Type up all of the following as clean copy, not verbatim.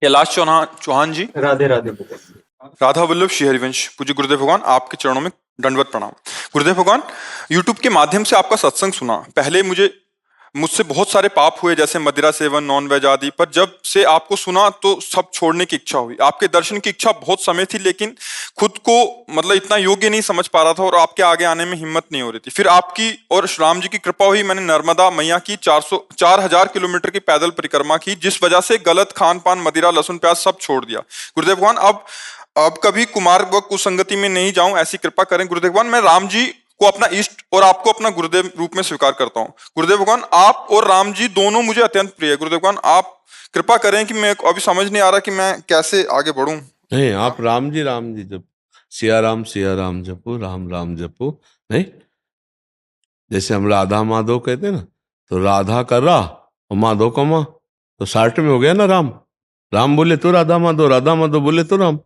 कैलाश चौहान चौहान जी, राधे राधे। राधा वल्लभ श्री हरिवंश, पूज्य गुरुदेव भगवान, आपके चरणों में दंडवत प्रणाम। गुरुदेव भगवान, यूट्यूब के माध्यम से आपका सत्संग सुना। पहले मुझसे बहुत सारे पाप हुए, जैसे मदिरा सेवन, नॉन वेज आदि, पर जब से आपको सुना तो सब छोड़ने की इच्छा हुई। आपके दर्शन की इच्छा बहुत समय थी, लेकिन खुद को मतलब इतना योग्य नहीं समझ पा रहा था और आपके आगे आने में हिम्मत नहीं हो रही थी। फिर आपकी और राम जी की कृपा हुई, मैंने नर्मदा मैया की 4,000 किलोमीटर की पैदल परिक्रमा की, जिस वजह से गलत खान पान, मदिरा, लहसुन, प्याज सब छोड़ दिया। गुरुदेव भगवान, अब कभी कुमार व कुसंगति में नहीं जाऊं, ऐसी कृपा करें गुरुदेव भगवान। मैं राम जी को अपना इष्ट और आपको अपना गुरुदेव रूप में स्वीकार करता हूँ। गुरुदेव भगवान, आप और राम जी दोनों मुझे अत्यंत प्रिय है। गुरुदेव भगवान, आप कृपा करें कि मैं अभी समझ नहीं आ रहा कि मैं कैसे आगे बढ़ूं। नहीं, आप राम जी जप, सिया राम जपो, राम राम जपो। नहीं, जैसे हम राधा माधव कहते हैं ना, तो राधा का रा और माधव का माँ, तो साठ में हो गया ना राम। राम बोले तो राधा माधव बोले तो राम।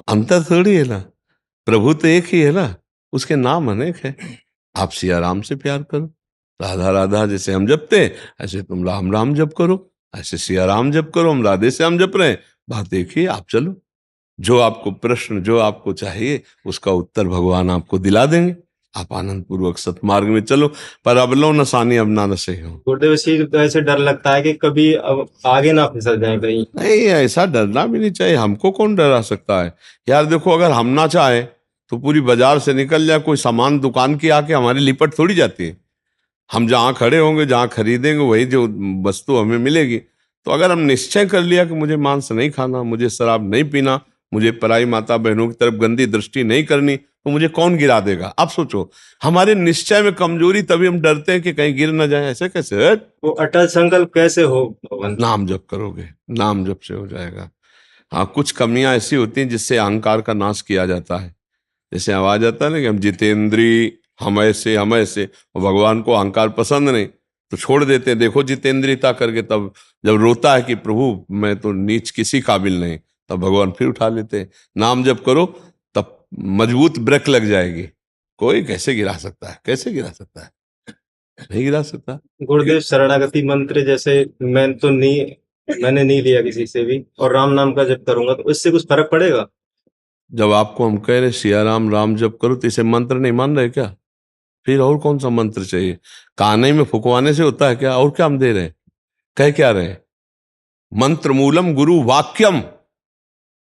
अंतर थोड़ी है ना, प्रभु तो एक ही है ना, उसके नाम अनेक है। आप सिया राम से प्यार करो, राधा राधा जैसे हम जपते ऐसे तुम राम राम जप करो, ऐसे सिया राम जप करो, हम राधे से हम जप रहे हैं, बात देखिए। आप चलो, जो आपको प्रश्न, जो आपको चाहिए उसका उत्तर भगवान आपको दिला देंगे। आप आनंद पूर्वक सतमार्ग में चलो, पर अब लो नसानी अब ना नशे हो। गुरुदेव, इसी तो ऐसे डर लगता है कि कभी अब आगे ना फिसल जाए कहीं। नहीं, ऐसा डरना भी नहीं चाहिए। हमको कौन डरा सकता है यार? देखो, अगर हम ना चाहे तो पूरी बाजार से निकल जाए कोई सामान, दुकान की आके हमारी लिपट थोड़ी जाती है। हम जहाँ खड़े होंगे, जहाँ खरीदेंगे, वही जो वस्तु हमें मिलेगी। तो अगर हम निश्चय कर लिया कि मुझे मांस नहीं खाना, मुझे शराब नहीं पीना, मुझे पराई माता बहनों की तरफ गंदी दृष्टि नहीं करनी, तो मुझे कौन गिरा देगा? आप सोचो, हमारे निश्चय में कमजोरी, तभी हम डरते हैं कि कहीं गिर ना जाए। ऐसे कैसे? हट! वो अटल संकल्प कैसे हो भगवान? नाम जप करोगे, नाम जप से हो जाएगा। हाँ, कुछ कमियां ऐसी होती हैं जिससे अहंकार का नाश किया जाता है। जैसे आवाज आता है ना कि हम जितेंद्री, हम ऐसे, और भगवान को अहंकार पसंद नहीं तो छोड़ देते हैं। देखो जितेंद्रियता करके, तब जब रोता है कि प्रभु मैं तो नीच किसी काबिल नहीं, तब भगवान फिर उठा लेते हैं। नाम जप करो, तब मजबूत ब्रेक लग जाएगी। कोई कैसे गिरा सकता है? कैसे गिरा सकता है? नहीं गिरा सकता। गुरुदेव, शरणागति मंत्र जैसे मैंने नहीं लिया किसी से भी, और राम नाम का जप करूंगा तो इससे कुछ फर्क पड़ेगा? जब आपको हम कह रहे सिया राम राम जप करो, तो इसे मंत्र नहीं मान रहे क्या? फिर और कौन सा मंत्र चाहिए? काने में फुकवाने से होता है क्या? और क्या हम दे रहे हैं? कह क्या रहे हैं? मंत्र मूलम गुरु वाक्यम।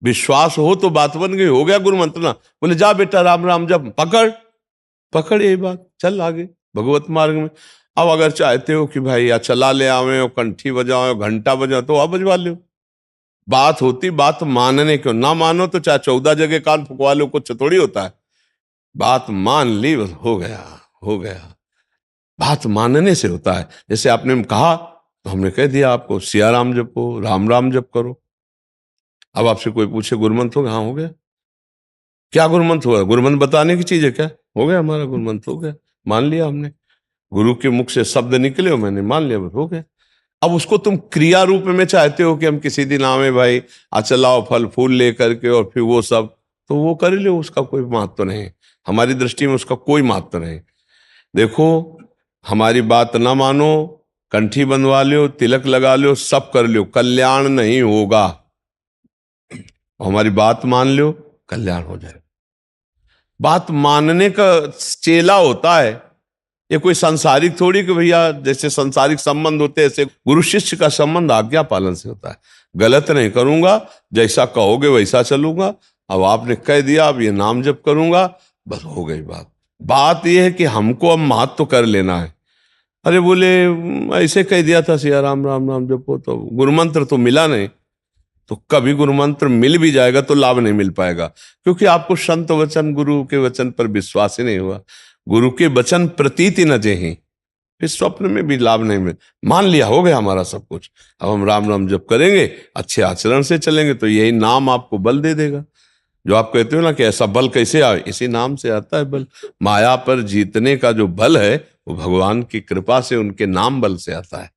विश्वास हो तो बात बन गई, हो गया गुरु मंत्र ना। बोले जा बेटा राम राम जप, पकड़ पकड़, यही बात, चल आगे भगवत मार्ग में। अब अगर चाहते हो कि भाई या चला ले आवे, और कंठी बजाओ, घंटा बजाओ, तो आप बजवा लो। बात होती बात मानने क्यों? ना मानो तो चाहे 14 जगह कान फुकवा लो, कुछ थोड़ी होता है। बात मान ली, बस हो गया, हो गया। बात मानने से होता है। जैसे आपने कहा तो हमने कह दिया आपको, सिया राम जपो, राम राम जप करो। अब आपसे कोई पूछे गुरुमंत्र हो गया? हाँ, हो गया। क्या गुरुमंत्र हुआ? गुरुमंत्र बताने की चीज है क्या? हो गया, हमारा गुरुमंत्र हो गया, मान लिया हमने। गुरु के मुख से शब्द निकले हो, मैंने मान लिया, बस हो गया। अब उसको तुम क्रिया रूप में चाहते हो कि हम किसी दिन आवे भाई, चलाओ फल फूल लेकर के, और फिर वो सब, तो वो कर लो, उसका कोई महत्व नहीं। हमारी दृष्टि में उसका कोई महत्व नहीं। देखो, हमारी बात ना मानो, कंठी बंधवा लो, तिलक लगा लो, सब कर लो, कल्याण नहीं होगा। हमारी बात मान लो, कल्याण हो जाए। बात मानने का चेला होता है, ये कोई सांसारिक थोड़ी कि भैया जैसे सांसारिक संबंध होते हैं, ऐसे गुरु शिष्य का संबंध आज्ञा पालन से होता है। गलत नहीं करूंगा, जैसा कहोगे वैसा चलूंगा। अब आपने कह दिया, अब ये नाम जप करूंगा, बस हो गई बात। बात यह है कि हमको अब महत्व कर लेना है। अरे बोले ऐसे कह दिया था सिया राम राम राम जपो, तो गुरुमंत्र तो मिला नहीं। तो कभी गुरुमंत्र मिल भी जाएगा तो लाभ नहीं मिल पाएगा, क्योंकि आपको संत वचन, गुरु के वचन पर विश्वास ही नहीं हुआ। गुरु के वचन प्रतीति न जेहि, फिर स्वप्न में भी लाभ नहीं मिल। मान लिया, हो गया हमारा सब कुछ। अब हम राम राम जप करेंगे, अच्छे आचरण से चलेंगे, तो यही नाम आपको बल दे देगा। जो आप कहते हो ना कि ऐसा बल कैसे आए, इसी नाम से आता है बल। माया पर जीतने का जो बल है, वो भगवान की कृपा से, उनके नाम बल से आता है।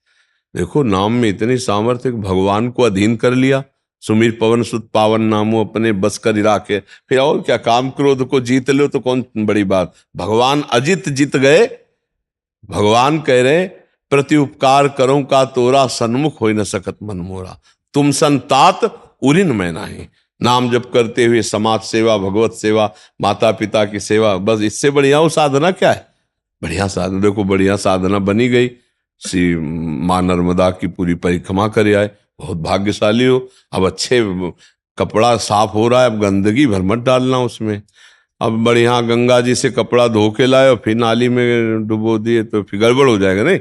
देखो, नाम में इतनी सामर्थ्य, भगवान को अधीन कर लिया। सुमीर पवन सुत पावन नामो अपने बस कर राखे। फिर और क्या, काम क्रोध को जीत लो तो कौन बड़ी बात? भगवान अजित जीत गए। भगवान कह रहे प्रति उपकार करो का तोरा, सन्मुख हो न सकत मन मोरा। तुम संतात उरिन में नाही। नाम जप करते हुए समाज सेवा, भगवत सेवा, माता पिता की सेवा, बस इससे बढ़िया वो साधना क्या है? बढ़िया साधना, देखो बढ़िया साधना बनी गई। श्री माँ नर्मदा की पूरी परिक्रमा करे आए, बहुत भाग्यशाली हो। अब अच्छे कपड़ा साफ हो रहा है, अब गंदगी भर मत डालना उसमें। अब बढ़िया गंगा जी से कपड़ा धो के लाए और फिर नाली में डुबो दिए तो फिर गड़बड़ हो जाएगा। नहीं,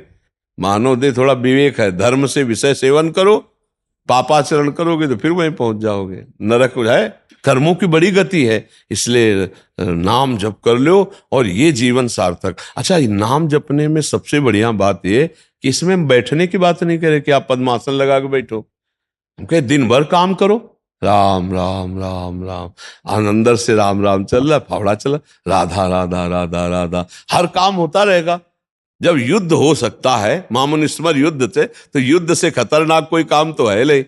मानव दे थोड़ा विवेक है, धर्म से विषय सेवन करो, पापाचरण करोगे तो फिर वहीं पहुंच जाओगे, नरक है। कर्मों की बड़ी गति है, इसलिए नाम जप कर लो और ये जीवन सार्थक। अच्छा, नाम जपने में सबसे बढ़िया बात ये कि इसमें हम बैठने की बात नहीं करें कि आप पद्मासन लगा के बैठो। हम दिन भर काम करो, राम राम राम राम, अंदर से राम राम चल रहा है, फावड़ा चल रहा, राधा राधा राधा राधा, हर काम होता रहेगा। जब युद्ध हो सकता है, मामून स्मर युद्ध से, तो युद्ध से खतरनाक कोई काम तो है नहीं।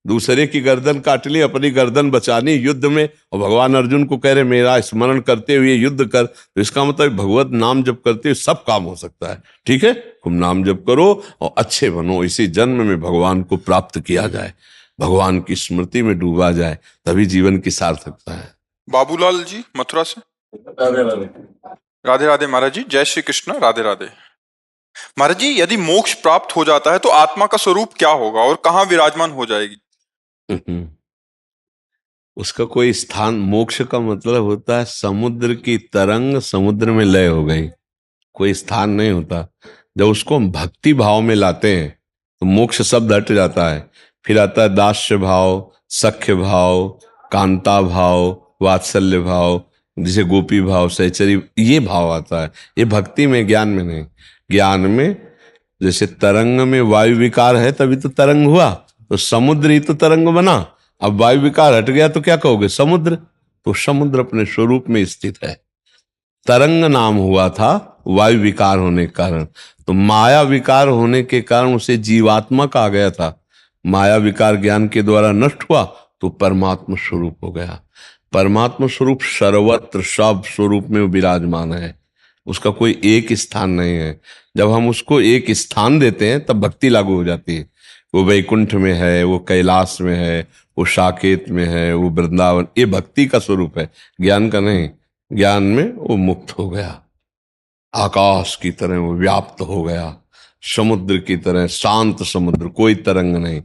दूसरे की गर्दन काट ली, अपनी गर्दन बचानी युद्ध में, और भगवान अर्जुन को कह रहे मेरा स्मरण करते हुए युद्ध कर, तो इसका मतलब भगवत नाम जप करते हुए सब काम हो सकता है। ठीक है, तुम नाम जप करो और अच्छे बनो, इसी जन्म में भगवान को प्राप्त किया जाए, भगवान की स्मृति में डूबा जाए, तभी जीवन की सार्थकता है। बाबूलाल जी मथुरा से। राधे राधे महाराज जी, जय श्री कृष्ण, राधे राधे। महाराज जी, यदि मोक्ष प्राप्त हो जाता है तो आत्मा का स्वरूप क्या होगा और कहाँ विराजमान हो जाएगी? उसका कोई स्थान, मोक्ष का मतलब होता है समुद्र की तरंग समुद्र में लय हो गई, कोई स्थान नहीं होता। जब उसको हम भक्ति भाव में लाते हैं तो मोक्ष शब्द हट जाता है, फिर आता है दास्य भाव, सख्य भाव, कांता भाव, वात्सल्य भाव, जिसे गोपी भाव, सहचरी, ये भाव आता है। ये भक्ति में, ज्ञान में नहीं। ज्ञान में जैसे तरंग में वायु विकार है तभी तो तरंग हुआ, तो समुद्र ही तो तरंग बना। अब वायु विकार हट गया तो क्या कहोगे? समुद्र। तो समुद्र अपने स्वरूप में स्थित है, तरंग नाम हुआ था वायु विकार होने के कारण। तो माया विकार होने के कारण उसे जीवात्मा कहा गया था। माया विकार ज्ञान के द्वारा नष्ट हुआ तो परमात्मा स्वरूप हो गया। परमात्मा स्वरूप सर्वत्र सब स्वरूप में विराजमान है, उसका कोई एक स्थान नहीं है। जब हम उसको एक स्थान देते हैं तब भक्ति लागू हो जाती है। वो वैकुंठ में है, वो कैलाश में है, वो साकेत में है, वो वृंदावन, ये भक्ति का स्वरूप है, ज्ञान का नहीं। ज्ञान में वो मुक्त हो गया, आकाश की तरह वो व्याप्त हो गया, समुद्र की तरह शांत समुद्र, कोई तरंग नहीं।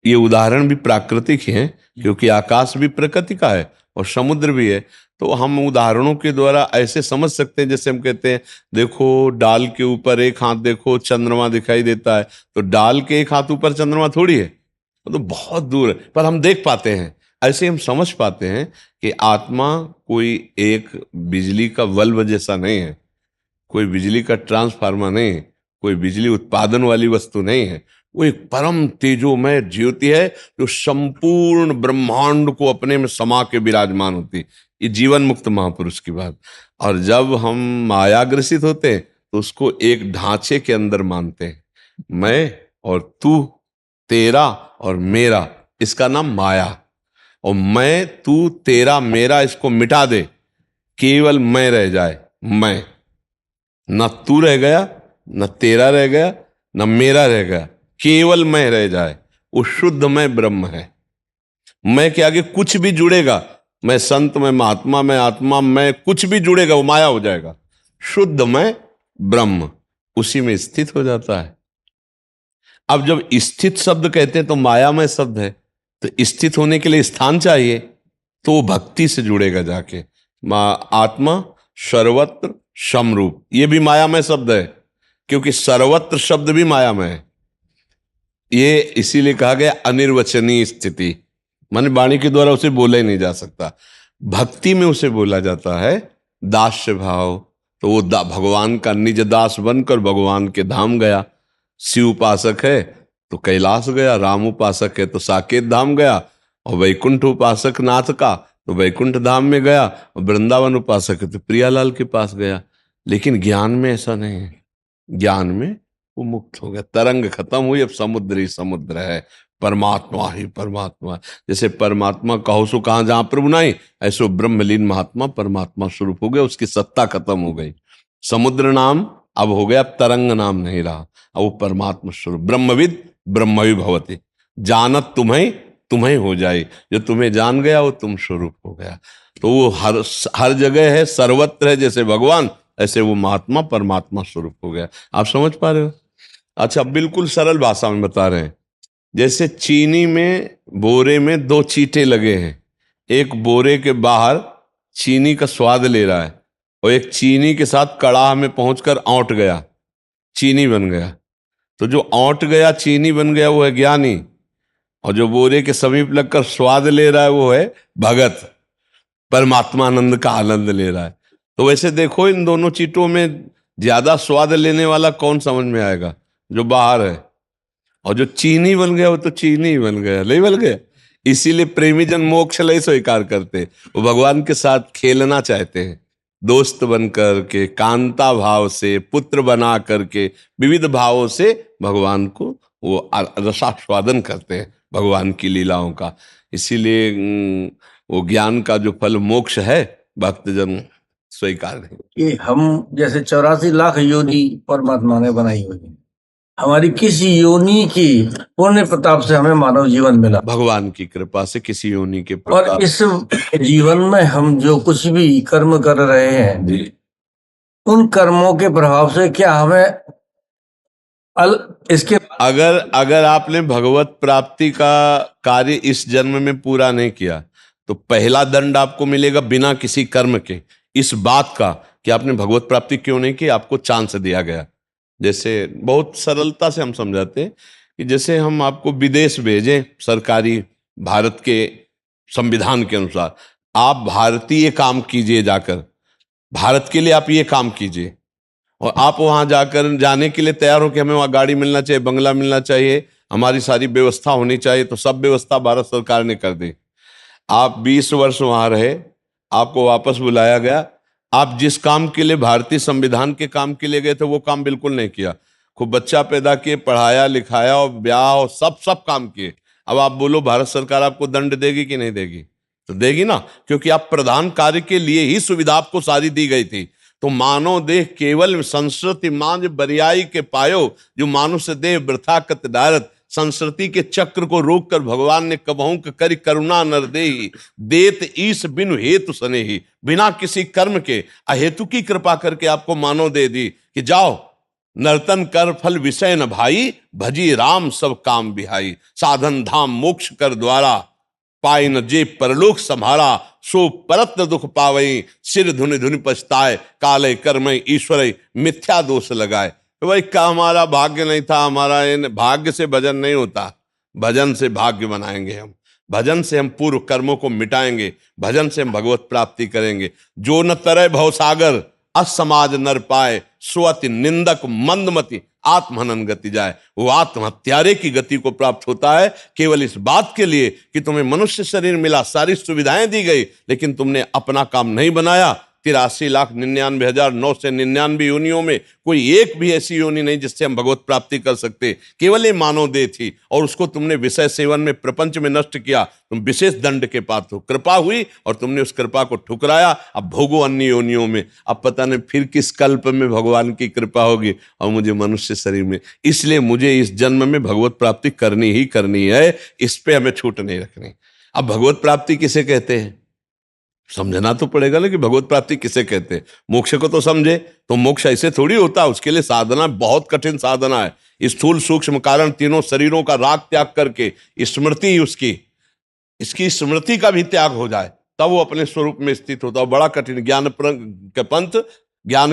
ये उदाहरण भी प्राकृतिक हैं, क्योंकि आकाश भी प्रकृति का है और समुद्र भी है। तो हम उदाहरणों के द्वारा ऐसे समझ सकते हैं, जैसे हम कहते हैं देखो डाल के ऊपर एक हाथ देखो चंद्रमा दिखाई देता है, तो डाल के एक हाथ ऊपर चंद्रमा थोड़ी है, वो तो बहुत दूर है, पर हम देख पाते हैं। ऐसे हम समझ पाते हैं कि आत्मा कोई एक बिजली का बल्ब जैसा नहीं है, कोई बिजली का ट्रांसफार्मर नहीं है, कोई बिजली उत्पादन वाली वस्तु नहीं है। वो एक परम तेजोमय ज्योति है जो संपूर्ण ब्रह्मांड को अपने में समा के विराजमान होती है। ये जीवन मुक्त महापुरुष की बात। और जब हम मायाग्रसित होते हैं तो उसको एक ढांचे के अंदर मानते हैं, मैं और तू, तेरा और मेरा, इसका नाम माया। और मैं, तू, तेरा, मेरा, इसको मिटा दे, केवल मैं रह जाए। मैं, न तू रह गया, न तेरा रह गया, न मेरा रह गया, केवल मैं रह जाए, वो शुद्ध मैं ब्रह्म है। मैं के आगे कुछ भी जुड़ेगा, मैं संत, मैं महात्मा, मैं आत्मा, मैं कुछ भी जुड़ेगा वो माया हो जाएगा। शुद्ध मैं ब्रह्म उसी में स्थित हो जाता है। अब जब स्थित शब्द कहते हैं तो मायामय शब्द है, तो स्थित होने के लिए स्थान चाहिए, तो वो भक्ति से जुड़ेगा जाके। आत्मा सर्वत्र समरूप, ये भी मायामय शब्द है, क्योंकि सर्वत्र शब्द भी मायामय है। ये इसीलिए कहा गया अनिर्वचनीय स्थिति, माने वाणी के द्वारा उसे बोला ही नहीं जा सकता। भक्ति में उसे बोला जाता है दास्य भाव। तो वो भगवान का निज दास बनकर भगवान के धाम गया। शिव उपासक है तो कैलाश गया, राम उपासक है तो साकेत धाम गया, और वैकुंठ उपासक नाथ का तो वैकुंठ धाम में गया, और वृंदावन उपासक है तो प्रियालाल के पास गया। लेकिन ज्ञान में ऐसा नहीं है, ज्ञान में वो मुक्त हो गया, तरंग खत्म हुई, अब समुद्र ही समुद्र है, परमात्मा ही परमात्मा। जैसे परमात्मा कहो सो कहाँ जहां प्रभु नहीं, ऐसो ब्रह्मलीन महात्मा परमात्मा स्वरूप हो गया, उसकी सत्ता खत्म हो गई। समुद्र नाम अब हो गया, अब तरंग नाम नहीं रहा, अब वो परमात्मा स्वरूप। ब्रह्मविद ब्रह्मवि भवति, जानत तुम्हें तुम्हें हो जाए, जो तुम्हें जान गया वो तुम स्वरूप हो गया। तो वो हर जगह है, सर्वत्र है। जैसे भगवान ऐसे वो महात्मा परमात्मा स्वरूप हो गया। आप समझ पा रहे हो? अच्छा, बिल्कुल सरल भाषा में बता रहे हैं। जैसे चीनी में बोरे में दो चींटे लगे हैं, एक बोरे के बाहर चीनी का स्वाद ले रहा है और एक चीनी के साथ कड़ाह में पहुंचकर औंट गया, चीनी बन गया। तो जो औंट गया चीनी बन गया वो है ज्ञानी, और जो बोरे के समीप लगकर स्वाद ले रहा है वो है भगत, परमात्मा आनंद का आनंद ले रहा है। तो वैसे देखो इन दोनों चीटों में ज्यादा स्वाद लेने वाला कौन समझ में आएगा? जो बाहर है। और जो चीनी बन गया वो तो चीनी ही बन गया, नहीं बन गया। इसीलिए प्रेमी जन मोक्ष लय स्वीकार करते, वो भगवान के साथ खेलना चाहते हैं, दोस्त बन करके, कांता भाव से, पुत्र बना करके, विविध भावों से भगवान को वो रसास्वादन करते हैं भगवान की लीलाओं का। इसीलिए वो ज्ञान का जो फल मोक्ष है भक्तजन स्वीकार नहीं। कि हम जैसे 84 लाख योनि परमात्मा ने बनाई हुई है, हमारी किसी योनि की पुण्य प्रताप से हमें मानव जीवन मिला, भगवान की कृपा से किसी योनि के और प्रताप। इस जीवन में हम जो कुछ भी कर्म कर रहे हैं जी, उन कर्मों के प्रभाव से क्या हमें इसके अगर आपने भगवत प्राप्ति का कार्य इस जन्म में पूरा नहीं किया तो पहला दंड आपको मिलेगा बिना किसी कर्म के, इस बात का कि आपने भगवत प्राप्ति क्यों नहीं की, आपको चांस दिया गया। जैसे बहुत सरलता से हम समझाते हैं कि जैसे हम आपको विदेश भेजें सरकारी, भारत के संविधान के अनुसार, आप भारतीय काम कीजिए, जाकर भारत के लिए आप ये काम कीजिए, और आप वहां जाकर जाने के लिए तैयार हो कि हमें वहां गाड़ी मिलना चाहिए, बंगला मिलना चाहिए, हमारी सारी व्यवस्था होनी चाहिए, तो सब व्यवस्था भारत सरकार ने कर दी। आप 20 वर्ष वहां रहे, आपको वापस बुलाया गया, आप जिस काम के लिए भारतीय संविधान के काम के लिए गए थे वो काम बिल्कुल नहीं किया, खूब बच्चा पैदा किए, पढ़ाया लिखाया और ब्याह और सब काम किए। अब आप बोलो भारत सरकार आपको दंड देगी कि नहीं देगी? तो देगी ना, क्योंकि आप प्रधान कार्य के लिए ही सुविधा आपको सारी दी गई थी। तो मानव देह केवल संस्कृति मांझ बरियाई के पायो, जो मानुष देह वृथा कत डारत। संस्कृति के चक्र को रोककर भगवान ने कबहू करी करुणा नर देही, देत ईश बिनु हेतु सनेही। बिना किसी कर्म के अहेतु की कृपा करके आपको मानव दे दी कि जाओ नर्तन कर फल विषय न भाई, भजी राम सब काम बिहाई। साधन धाम मोक्ष कर द्वारा, पाए न जे परलोक संभारा। सो परत दुख पावई, सिर धुनि धुनि पछताए। काले कर्म ईश्वर मिथ्या दोष लगाए। तो भाई का हमारा भाग्य नहीं था, हमारा भाग्य से भजन नहीं होता, भजन से भाग्य बनाएंगे हम। भजन से हम पूर्व कर्मों को मिटाएंगे, भजन से हम भगवत प्राप्ति करेंगे। जो न तरय भवसागर, असमाज नर पाए। स्वति निंदक मंदमति, आत्महनन गति जाए। वो आत्महत्यारे की गति को प्राप्त होता है केवल इस बात के लिए कि तुम्हें मनुष्य शरीर मिला, सारी सुविधाएं दी गई, लेकिन तुमने अपना काम नहीं बनाया। 83,99,999 योनियों में कोई एक भी ऐसी योनि नहीं जिससे हम भगवत प्राप्ति कर सकते। केवल ये मानव देह थी, और उसको तुमने विषय सेवन में, प्रपंच में नष्ट किया। तुम विशेष दंड के पात्र हो। कृपा हुई और तुमने उस कृपा को ठुकराया। अब भोगो अन्य योनियों में। अब पता नहीं फिर किस कल्प में भगवान की कृपा होगी और मुझे मनुष्य शरीर में। इसलिए मुझे इस जन्म में भगवत प्राप्ति करनी ही करनी है, इस पे हमें छूट नहीं रखनी। अब भगवत प्राप्ति किसे कहते हैं समझना तो पड़ेगा ना, कि भगवत प्राप्ति किसे कहते हैं। मोक्ष को तो समझे, तो मोक्ष ऐसे थोड़ी होता, उसके लिए साधना, बहुत कठिन साधना है। स्थूल सूक्ष्म कारण तीनों शरीरों का राग त्याग करके स्मृति, इसकी स्मृति का भी त्याग हो जाए, तब वो अपने स्वरूप में स्थित होता है। बड़ा कठिन। ज्ञान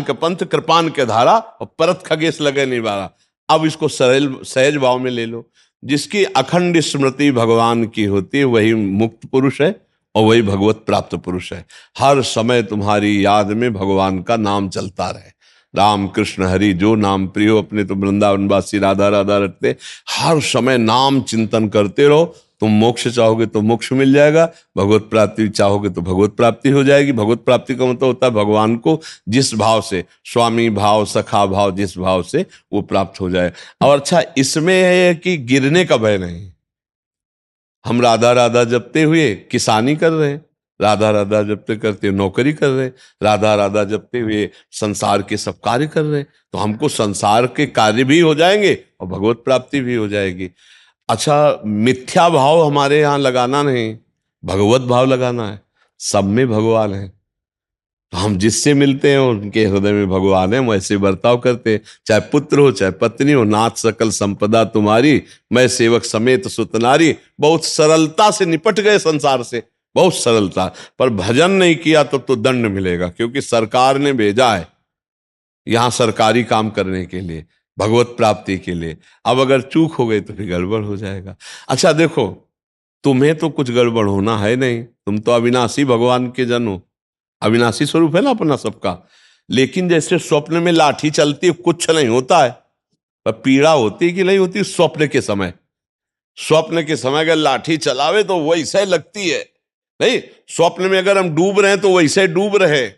के पंथ कृपान के धारा, और परत खगेश लगे निवारा। अब इसको सरल सहज भाव में ले लो। जिसकी अखंड स्मृति भगवान की होती है वही मुक्त पुरुष है, और वही भगवत प्राप्त पुरुष है। हर समय तुम्हारी याद में भगवान का नाम चलता रहे। राम कृष्ण हरि जो नाम प्रिय हो, अपने तो वृंदावनवासी राधा राधा रटते। हर समय नाम चिंतन करते रहो। तुम मोक्ष चाहोगे तो मोक्ष मिल जाएगा, भगवत प्राप्ति चाहोगे तो भगवत प्राप्ति हो जाएगी। भगवत प्राप्ति का मतलब होता है भगवान को जिस भाव से, स्वामी भाव, सखा भाव, जिस भाव से वो प्राप्त हो जाए। और अच्छा, इसमें है कि गिरने का भय नहीं। हम राधा राधा जपते हुए किसानी कर रहे हैं, राधा राधा जपते करते नौकरी कर रहे हैं, राधा राधा जपते हुए संसार के सब कार्य कर रहे हैं। तो हमको संसार के कार्य भी हो जाएंगे और भगवत प्राप्ति भी हो जाएगी। अच्छा, मिथ्या भाव हमारे यहाँ लगाना नहीं, भगवत भाव लगाना है। सब में भगवान है, तो हम जिससे मिलते हैं उनके हृदय में भगवान है, हम ऐसे बर्ताव करते हैं। चाहे पुत्र हो, चाहे पत्नी हो, नाथ सकल संपदा तुम्हारी, मैं सेवक समेत सुतनारी। बहुत सरलता से निपट गए संसार से, बहुत सरलता। पर भजन नहीं किया तो दंड मिलेगा, क्योंकि सरकार ने भेजा है यहां सरकारी काम करने के लिए, भगवत प्राप्ति के लिए। अब अगर चूक हो गई तो फिर गड़बड़ हो जाएगा। अच्छा देखो, तुम्हें तो कुछ गड़बड़ होना है नहीं, तुम तो अविनाशी भगवान के जन हो, अविनाशी स्वरूप है ना अपना सबका। लेकिन जैसे स्वप्न में लाठी चलती है, कुछ नहीं होता है, पर पीड़ा होती है कि नहीं होती स्वप्न के समय। स्वप्न के समय अगर लाठी चलावे तो वैसे लगती है, नहीं स्वप्न में अगर हम डूब रहे हैं तो वैसे डूब रहे।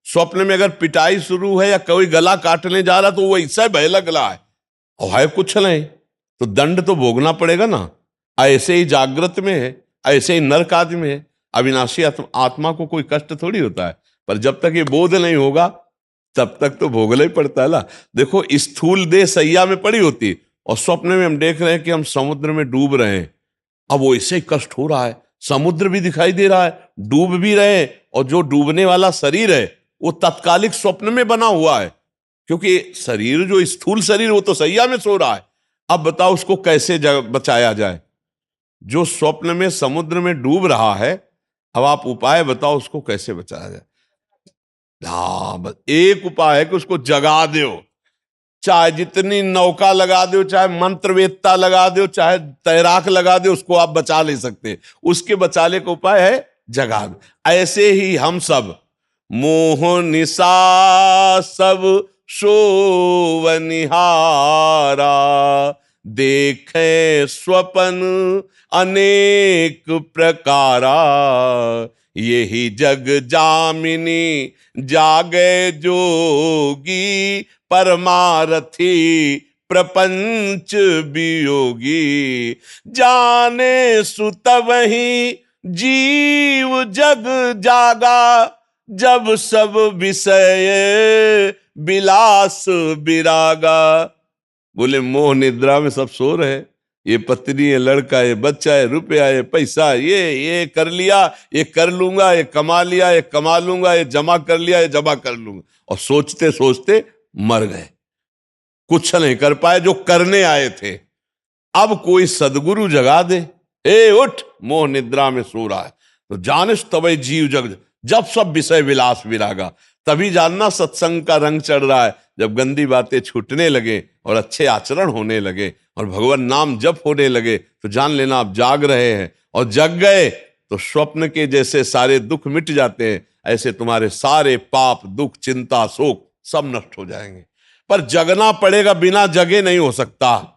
स्वप्न में अगर पिटाई शुरू है या कोई गला काटने जा रहा तो वैसे भय लग रहा है, और है कुछ नहीं, तो दंड तो भोगना पड़ेगा ना। ऐसे ही जागृत में है, ऐसे ही नरक आदि में है। अविनाशी आत्मा को कोई कष्ट थोड़ी होता है, पर जब तक ये बोध नहीं होगा तब तक तो भोगना ही पड़ता है ना। देखो, स्थूल देह सैया में पड़ी होती, और स्वप्न में हम देख रहे हैं कि हम समुद्र में डूब रहे हैं। अब वैसे ही कष्ट हो रहा है, समुद्र भी दिखाई दे रहा है, डूब भी रहे हैं, और जो डूबने वाला शरीर है वो तत्कालिक स्वप्न में बना हुआ है, क्योंकि शरीर जो स्थूल शरीर वो तो सैया में सो रहा है। अब बताओ उसको कैसे बचाया जाए। जो स्वप्न में समुद्र में डूब रहा है, अब आप उपाय बताओ उसको कैसे बचाया जाए। हाँ, बस एक उपाय है कि उसको जगा दो। चाहे जितनी नौका लगा दो, चाहे मंत्रवेत्ता लगा दो, चाहे तैराक लगा दो, उसको आप बचा नहीं सकते। उसके बचाने का उपाय है जगा दो। ऐसे ही हम सब मोह निशा सब सोवनिहारा, देखे स्वप्न अनेक प्रकारा, यही जग जामिनी जागे जोगी, परमारथी प्रपंच वियोगी, जाने सुत वही जीव जग जागा, जब सब विषय विलास विरागा। बोले मोह निद्रा में सब सो रहे, ये पत्नी है, लड़का है, बच्चा है, रुपया है, पैसा, ये कर लिया, ये कर लूंगा, ये कमा लिया, ये कमा लूंगा, ये जमा कर लिया, ये जमा कर लूंगा, और सोचते सोचते मर गए, कुछ नहीं कर पाए जो करने आए थे। अब कोई सदगुरु जगा दे, ए उठ, मोह निद्रा में सो रहा है, तो जानिस तबै जीव जग, जब सब विषय विलास विरागा। तभी जानना सत्संग का रंग चढ़ रहा है, जब गंदी बातें छूटने लगे और अच्छे आचरण होने लगे और भगवान नाम जप होने लगे, तो जान लेना आप जाग रहे हैं। और जग गए तो स्वप्न के जैसे सारे दुख मिट जाते हैं, ऐसे तुम्हारे सारे पाप, दुख, चिंता, शोक सब नष्ट हो जाएंगे। पर जगना पड़ेगा, बिना जगे नहीं हो सकता।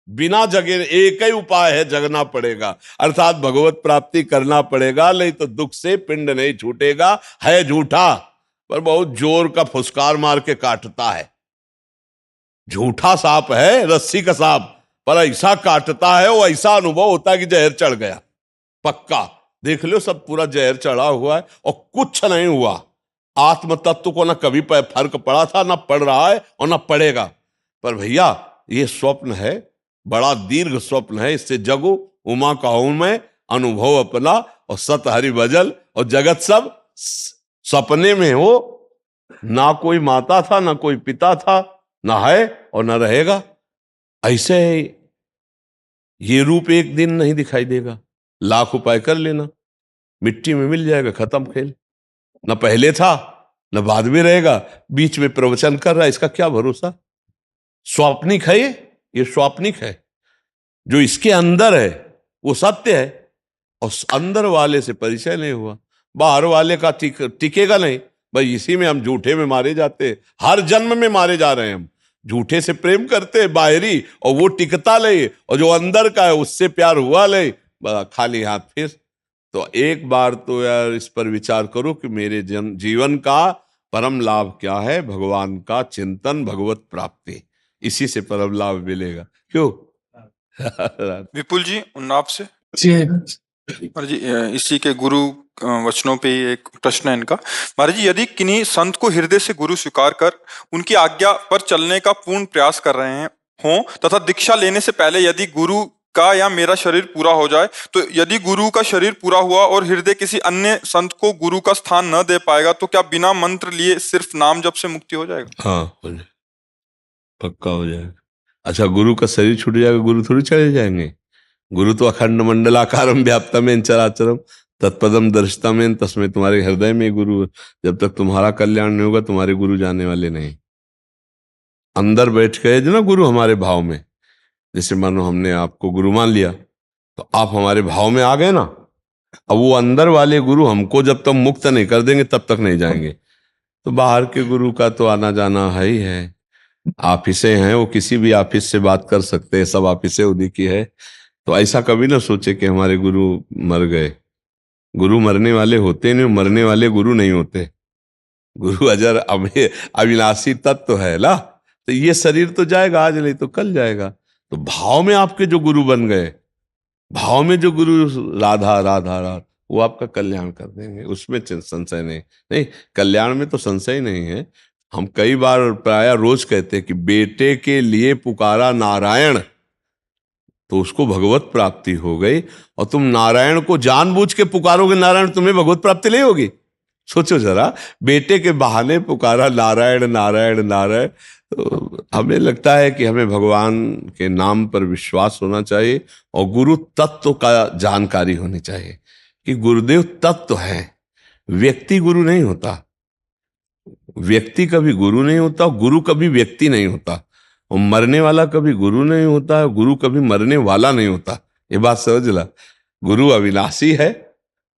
बिना जगे एक ही उपाय है, जगना पड़ेगा, अर्थात भगवत प्राप्ति करना पड़ेगा, नहीं तो दुख से पिंड नहीं छूटेगा। है झूठा, पर बहुत जोर का फुसकार मार के काटता है। झूठा सांप है, रस्सी का सांप, पर ऐसा काटता है, वो ऐसा अनुभव होता है कि जहर चढ़ गया, पक्का। देख लो, सब पूरा जहर चढ़ा हुआ है और कुछ नहीं हुआ। आत्म तत्व को ना कभी फर्क पड़ा था, ना पड़ रहा है और ना पड़ेगा। पर भैया ये स्वप्न है, बड़ा दीर्घ स्वप्न है, इससे जगो उमा कहूं मैं अनुभव अपना, और सत हरि भजल, और जगत सब सपने में हो। ना कोई माता था, ना कोई पिता था, ना है और ना रहेगा। ऐसे ये रूप एक दिन नहीं दिखाई देगा, लाख उपाय कर लेना, मिट्टी में मिल जाएगा, खत्म खेल। न पहले था न बाद में रहेगा, बीच में प्रवचन कर रहा है, इसका क्या भरोसा। स्वाप्निक है ये स्वाप्निक है। जो इसके अंदर है वो सत्य है, और अंदर वाले से परिचय नहीं हुआ, बाहर वाले का टिकेगा नहीं। भाई इसी में हम झूठे में मारे जाते हैं, हर जन्म में मारे जा रहे हैं। हम झूठे से प्रेम करते हैं बाहरी, और वो टिकता ले, और जो अंदर का है उससे प्यार हुआ ले, खाली हाथ फिर। तो एक बार तो यार इस पर विचार करो कि मेरे जीवन का परम लाभ क्या है। भगवान का चिंतन, भगवत प्राप्ति, इसी से परम लाभ मिलेगा। क्यों विपुल जी उन्नाव से महाराज जी, इसी के गुरु वचनों पे ही एक प्रश्न है इनका। महाराज जी, यदि किन्हीं संत को हृदय से गुरु स्वीकार कर उनकी आज्ञा पर चलने का पूर्ण प्रयास कर रहे हैं हों, तथा दीक्षा लेने से पहले यदि गुरु का या मेरा शरीर पूरा हो जाए। तो यदि गुरु का शरीर पूरा हुआ और हृदय किसी अन्य संत को गुरु का स्थान न दे पाएगा, तो क्या बिना मंत्र लिए सिर्फ नाम जप से मुक्ति हो जाएगा? हाँ, हो जाए, पक्का हो जाएगा। अच्छा, गुरु का शरीर छूट जाएगा, गुरु थोड़ी चले जाएंगे। गुरु तो अखंड मंडलाकारम व्याप्तमेन चराचरम तत्पदम दर्शितमेन तस्में, तुम्हारे हृदय में गुरु है। जब तक तुम्हारा कल्याण नहीं होगा, तुम्हारे गुरु जाने वाले नहीं। अंदर बैठ गए जो ना गुरु हमारे भाव में, जैसे मानो हमने आपको गुरु मान लिया, तो आप हमारे भाव में आ गए ना। अब वो अंदर वाले गुरु हमको जब तक मुक्त नहीं कर देंगे तब तक नहीं जाएंगे। तो बाहर के गुरु का तो आना जाना है ही है। ऑफिसे हैं, वो किसी भी ऑफिस से बात कर सकते हैं, सब ऑफिसे उन्हीं की है। तो ऐसा कभी ना सोचे कि हमारे गुरु मर गए। गुरु मरने वाले होते नहीं, मरने वाले गुरु नहीं होते। गुरु अजर अविनाशी तत्व है ना। तो ये शरीर तो जाएगा, आज नहीं तो कल जाएगा। तो भाव में आपके जो गुरु बन गए, भाव में जो गुरु राधा राधा राधा, वो आपका कल्याण कर देंगे, उसमें संशय नहीं। नहीं, कल्याण में तो संशय नहीं है। हम कई बार प्राय रोज कहते हैं कि बेटे के लिए पुकारा नारायण तो उसको भगवत प्राप्ति हो गई, और तुम नारायण को जानबूझ के पुकारोगे, नारायण तुम्हें भगवत प्राप्ति नहीं होगी। सोचो जरा, बेटे के बहाने पुकारा नारायण नारायण नारायण। तो हमें लगता है कि हमें भगवान के नाम पर विश्वास होना चाहिए और गुरु तत्व का जानकारी होनी चाहिए कि गुरुदेव तत्व है। व्यक्ति गुरु नहीं होता, व्यक्ति कभी गुरु नहीं होता, गुरु कभी व्यक्ति नहीं होता, और मरने वाला कभी गुरु नहीं होता, गुरु कभी मरने वाला नहीं होता। ये बात समझ ला। गुरु अविनाशी है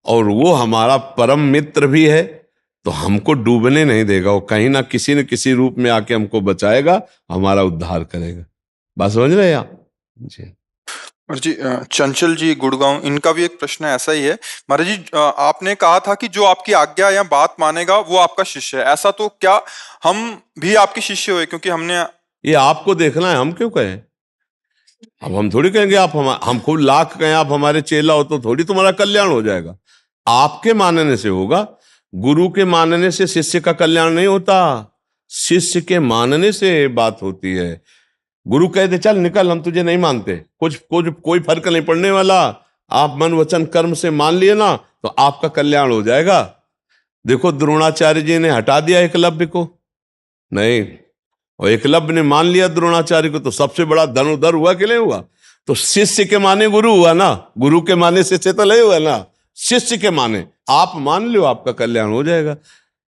और वो हमारा परम मित्र भी है, तो हमको डूबने नहीं देगा। वो कहीं ना किसी रूप में आके हमको बचाएगा, हमारा उद्धार करेगा। बात समझ रहे हैं आप जी? और जी चंचल जी गुड़गांव, इनका भी एक प्रश्न ऐसा ही है। महाराज जी, आपने कहा था कि जो आपकी आज्ञा या बात मानेगा वो आपका शिष्य है। ऐसा तो क्या हम भी आपके शिष्य हुए? क्योंकि हमने ये आपको देखना है, हम क्यों कहें? अब हम थोड़ी कहेंगे आप हम खूब लाख कहें आप हमारे चेला हो तो थोड़ी तुम्हारा कल्याण हो जाएगा। आपके मानने से होगा। गुरु के मानने से शिष्य का कल्याण नहीं होता, शिष्य के मानने से बात होती है। गुरु कह दे चल निकल, हम तुझे नहीं मानते, कुछ कोई फर्क नहीं पड़ने वाला, आप मन वचन कर्म से मान लिए ना तो आपका कल्याण हो जाएगा। देखो द्रोणाचार्य जी ने हटा दिया एकलव्य को, नहीं, और एकलव्य ने मान लिया द्रोणाचार्य को, तो सबसे बड़ा धनुर्धर हुआ कि नहीं हुआ? तो शिष्य के माने गुरु हुआ ना, गुरु के माने शिष्य तो नहीं हुआ ना। शिष्य के माने आप मान लो, आपका कल्याण हो जाएगा।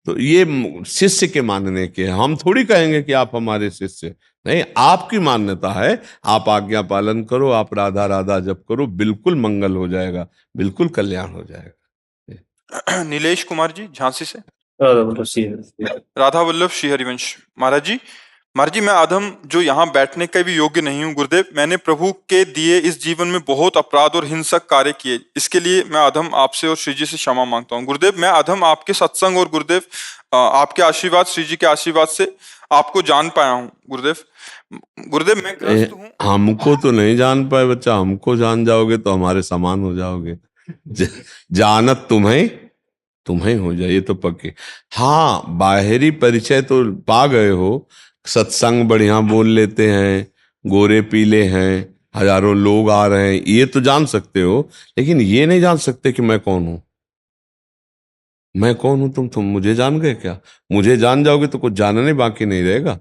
तो ये शिष्य के मानने के, हम थोड़ी कहेंगे कि आप हमारे शिष्य नहीं। आपकी मान्यता है, आप आज्ञा पालन करो, आप राधा राधा जप करो, बिल्कुल मंगल हो जाएगा, बिल्कुल कल्याण हो जाएगा। नीलेश कुमार जी झांसी से। राधा वल्लभ श्री हरिवंश। महाराज जी, मैं अधम जो यहाँ बैठने के भी योग्य नहीं हूँ गुरुदेव। मैंने प्रभु के दिए इस जीवन में बहुत अपराध और हिंसक कार्य किए, इसके लिए मैं अधम आपसे और श्री जी से क्षमा मांगता हूँ गुरुदेव। मैं अधम आपके सत्संग और गुरुदेव आपके आशीर्वाद, श्री जी के आशीर्वाद से आपको जान पाया हूँ गुरुदेव। मैं ग्रस्त हूँ। हमको तो नहीं जान पाए बच्चा, हमको जान जाओगे तो हमारे समान हो जाओगे। जानत तुम्हें हो जाए, ये तो पक्की। हाँ, बाहरी परिचय तो पा गए हो, सत्संग बढ़िया बोल लेते हैं, गोरे पीले हैं, हजारों लोग आ रहे हैं, ये तो जान सकते हो। लेकिन ये नहीं जान सकते कि मैं कौन हूं। मैं कौन हूं? तुम मुझे जान गए क्या? मुझे जान जाओगे तो कुछ जानने बाकी नहीं रहेगा